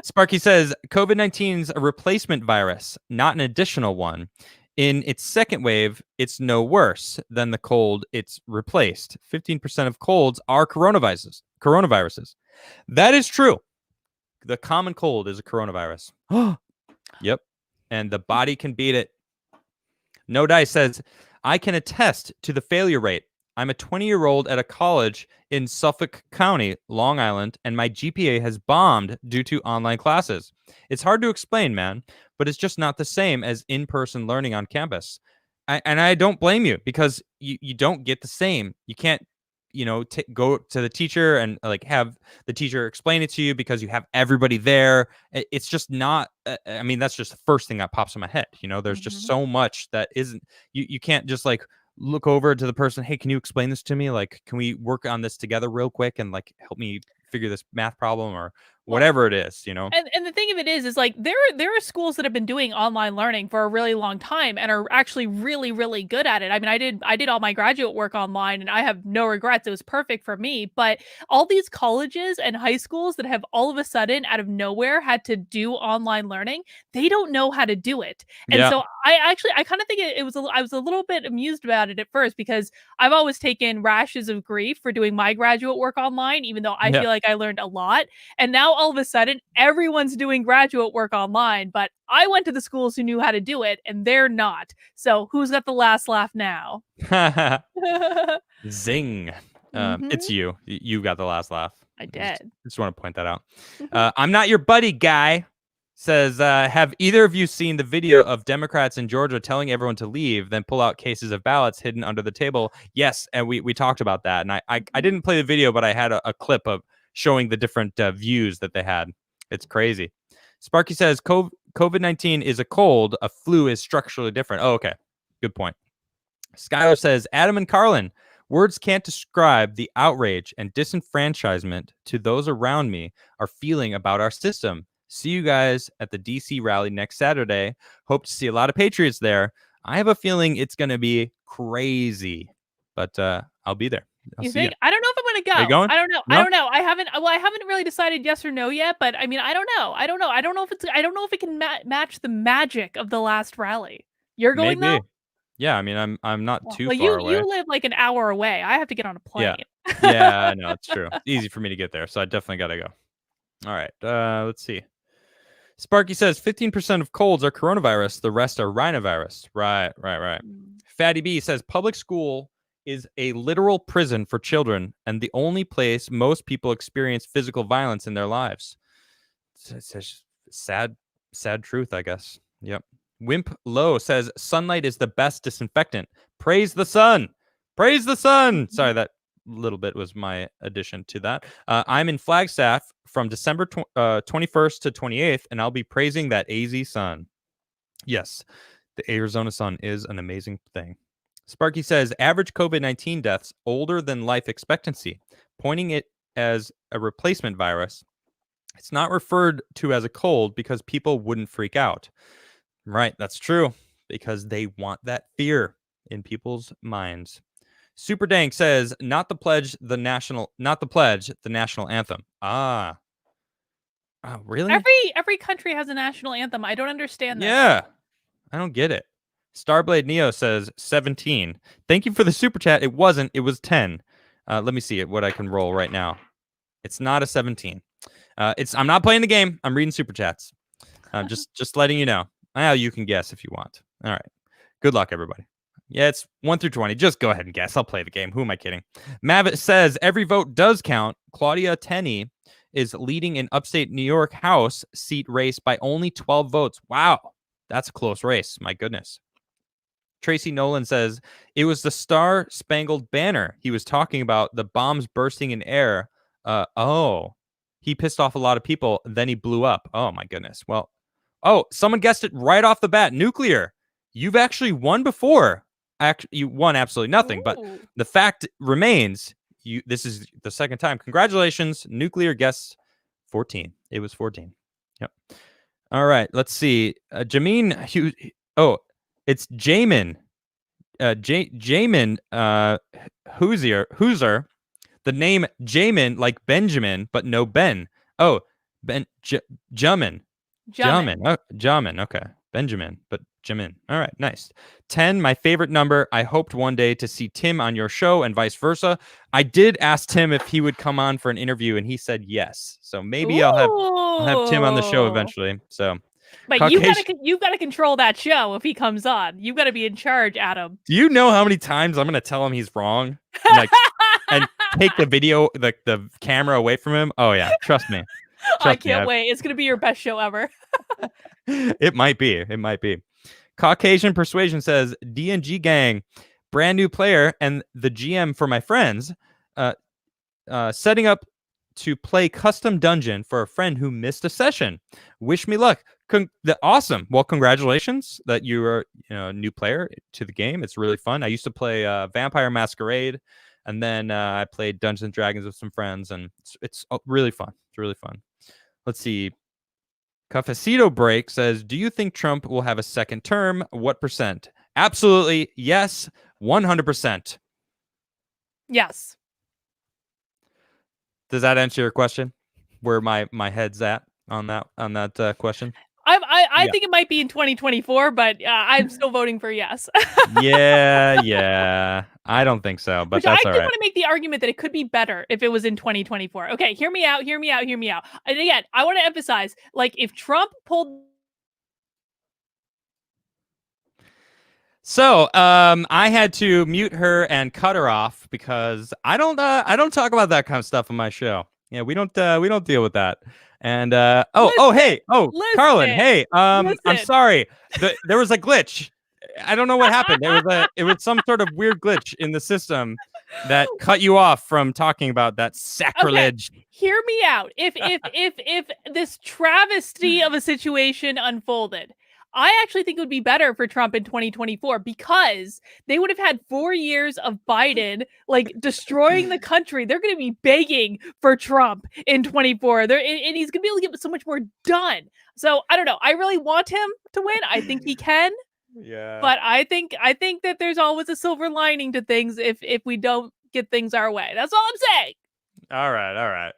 Sparky says COVID-19 is a replacement virus, not an additional one. In its second wave, it's no worse than the cold it's replaced. 15% of colds are coronaviruses. That is true. The common cold is a coronavirus. Yep. And the body can beat it. No Dice says, I can attest to the failure rate. I'm a 20-year-old at a college in Suffolk County, Long Island, and my GPA has bombed due to online classes. It's hard to explain, man, but it's just not the same as in-person learning on campus. And I don't blame you, because you don't get the same. You can't, go to the teacher and like have the teacher explain it to you because you have everybody there. It's just not, that's just the first thing that pops in my head. There's just so much that isn't, you can't just like look over to the person. Hey, can you explain this to me? Like, can we work on this together real quick and like help me figure this math problem or whatever it is, you know? And the thing of it is like there are schools that have been doing online learning for a really long time and are actually really, really good at it. I mean, I did all my graduate work online and I have no regrets. It was perfect for me. But all these colleges and high schools that have all of a sudden out of nowhere had to do online learning, they don't know how to do it. And Yeah. so I kind of think it was I was a little bit amused about it at first because I've always taken rashes of grief for doing my graduate work online, even though I feel like I learned a lot. And now all of a sudden, everyone's doing graduate work online, but I went to the schools who knew how to do it and they're not. So who's got the last laugh now? Zing. It's you. You got the last laugh. I did. Just want to point that out. I'm not your buddy guy. Says, have either of you seen the video of Democrats in Georgia telling everyone to leave, then pull out cases of ballots hidden under the table? Yes, and we talked about that. And I didn't play the video, but I had a clip of showing the different views that they had. It's crazy. Sparky says, COVID-19 is a cold. A flu is structurally different. Oh, okay. Good point. Skylar says, Adam and Karlyn, words can't describe the outrage and disenfranchisement to those around me are feeling about our system. See you guys at the DC rally next Saturday. Hope to see a lot of Patriots there. I have a feeling it's going to be crazy, but I'll be there. You think? I don't know if I'm going to go. Are you going? I don't know. No? I don't know. I haven't really decided yes or no yet, but I mean, I don't know. I don't know if it can match the magic of the last rally. You're going though? Yeah, I mean, I'm not too far away. You live like an hour away. I have to get on a plane. Yeah, no, it's true. It's easy for me to get there, so I definitely got to go. All right, let's see. Sparky says 15% of colds are coronavirus. The rest are rhinovirus. Right. Fatty B says public school is a literal prison for children and the only place most people experience physical violence in their lives. It's a sad truth, I guess. Yep. Wimp Low says sunlight is the best disinfectant. Praise the sun. Praise the sun. Sorry, that little bit was my addition to that. I'm in Flagstaff from December 21st to 28th, and I'll be praising that AZ sun. Yes, the Arizona sun is an amazing thing. Sparky says average COVID-19 deaths older than life expectancy, pointing it as a replacement virus. It's not referred to as a cold because people wouldn't freak out. Right, that's true, because they want that fear in people's minds. Super Dank says, not the pledge, the national anthem. Ah. Oh, really? Every country has a national anthem. I don't understand that. Yeah. I don't get it. Starblade Neo says 17. Thank you for the super chat. It wasn't. It was 10. Let me see what I can roll right now. It's not a 17. I'm not playing the game. I'm reading super chats. Just letting you know. You can guess if you want. All right. Good luck, everybody. Yeah, it's 1 through 20. Just go ahead and guess. I'll play the game. Who am I kidding? Mavitt says every vote does count. Claudia Tenney is leading an upstate New York House seat race by only 12 votes. Wow. That's a close race. My goodness. Tracy Nolan says it was the Star Spangled Banner. He was talking about the bombs bursting in air. He pissed off a lot of people. Then he blew up. Oh, my goodness. Well, someone guessed it right off the bat. Nuclear. You've actually won before. You won absolutely nothing. Ooh. But the fact remains, this is the second time. Congratulations. Nuclear guess 14. It was 14. Yep. All right. Let's see. Jameen. It's Jamin. Jamin Hooser. The name Jamin like Benjamin, but no Ben. Oh, Jamin. Jamin. Okay. Benjamin, but Jamin. All right. Nice. 10, my favorite number. I hoped one day to see Tim on your show and vice versa. I did ask Tim if he would come on for an interview, and he said yes. So maybe I'll have Tim on the show eventually. So, but you've got to control that show if he comes on. You've got to be in charge, Adam. Do you know how many times I'm going to tell him he's wrong? And take the video, the camera away from him? Oh, yeah. Trust me. I can't wait. It's going to be your best show ever. It might be. Caucasian Persuasion says, D&G gang, brand new player, and the GM for my friends, setting up to play custom dungeon for a friend who missed a session. Wish me luck. Awesome. Well, congratulations that you are a new player to the game. It's really fun. I used to play Vampire Masquerade, and then I played Dungeons and Dragons with some friends, and it's really fun. It's really fun. Let's see. Cafecito Break says, do you think Trump will have a second term? What percent? Absolutely. Yes. 100%. Yes. Does that answer your question? Where my head's at on that question? I think it might be in 2024, but I'm still voting for yes. Yeah. I don't think so, but Which I that's do all right. want to make the argument that it could be better if it was in 2024. Okay, hear me out. And again, I want to emphasize, like, if Trump pulled. So, I had to mute her and cut her off because I don't talk about that kind of stuff on my show. Yeah, we don't deal with that. And hey, Karlyn, hey, I'm Listen. sorry. There was a glitch. I don't know what happened. It was some sort of weird glitch in the system that cut you off from talking about that sacrilege. Okay, hear me out. If this travesty of a situation unfolded, I actually think it would be better for Trump in 2024 because they would have had 4 years of Biden like destroying the country. They're going to be begging for Trump in 24. And he's going to be able to get so much more done. So I don't know. I really want him to win. I think he can. Yeah. But I think that there's always a silver lining to things if we don't get things our way. That's all I'm saying. All right.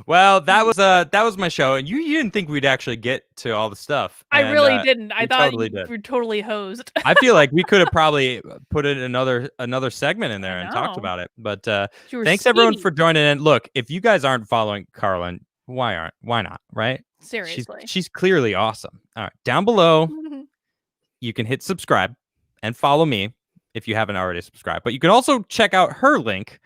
Well, that was my show, and you didn't think we'd actually get to all the stuff. I And, really didn't. I thought totally you did. were totally hosed. I feel like we could have probably put in another segment in there and talked know. about it. But speedy. thanks everyone for joining in. Look, if you guys aren't following Karlyn, why not? Right? Seriously. She's clearly awesome. All right, down below, you can hit subscribe and follow me if you haven't already subscribed. But you can also check out her link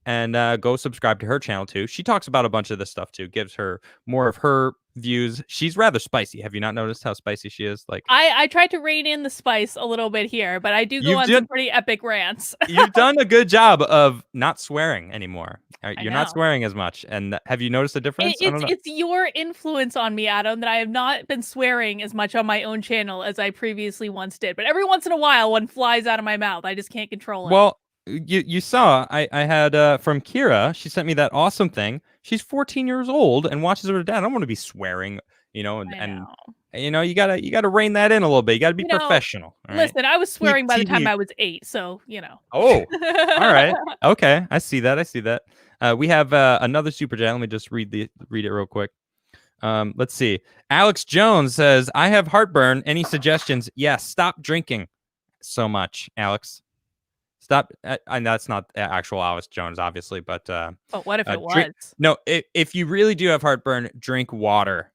and go subscribe to her channel too. She talks about a bunch of this stuff too, gives her more of her views. She's rather spicy. Have you not noticed how spicy she is? Like, I tried to rein in the spice a little bit here, but I do go on some pretty epic rants. You've done a good job of not swearing anymore. You're not know. swearing as much. And have you noticed a difference? It's your influence on me, Adam, that I have not been swearing as much on my own channel as I previously once did. But every once in a while, one flies out of my mouth. I just can't control it. Well, you saw I had from Kira. She sent me that awesome thing. She's 14 years old and watches her dad. I don't want to be swearing, and you gotta rein that in a little bit. You gotta be professional. Listen, I was swearing by the time I was 8, so Oh, all right, okay, I see that. We have another super chat. Let me just read it real quick. Let's see. Alex Jones says, "I have heartburn. Any suggestions?" Yes. Stop drinking so much, Alex. Stop. And that's not actual Alex Jones, obviously, but what if it was? No, if you really do have heartburn, drink water.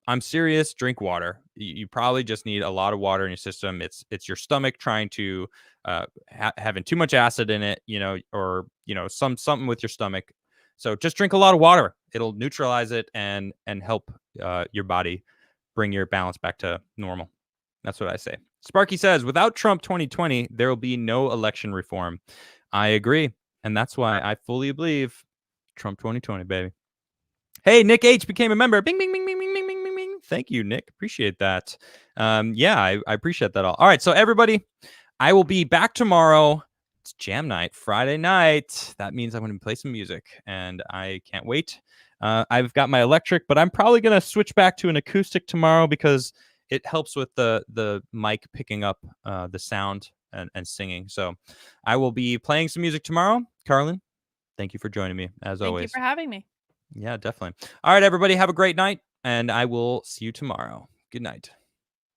I'm serious. Drink water. You probably just need a lot of water in your system. It's your stomach trying to having too much acid in it, or something with your stomach. So just drink a lot of water. It'll neutralize it and help your body bring your balance back to normal. That's what I say. Sparky says, without Trump 2020, there will be no election reform. I agree. And that's why I fully believe Trump 2020, baby. Hey, Nick H became a member. Bing, bing, bing, bing, bing, bing, bing, bing, bing. Thank you, Nick. Appreciate that. Yeah, I appreciate that all. All right, so everybody, I will be back tomorrow. It's jam night, Friday night. That means I'm going to play some music, and I can't wait. I've got my electric, but I'm probably going to switch back to an acoustic tomorrow because it helps with the mic picking up the sound and singing. So I will be playing some music tomorrow. Karlyn, thank you for joining me, as always. Thank you for having me. Yeah, definitely. All right, everybody, have a great night, and I will see you tomorrow. Good night.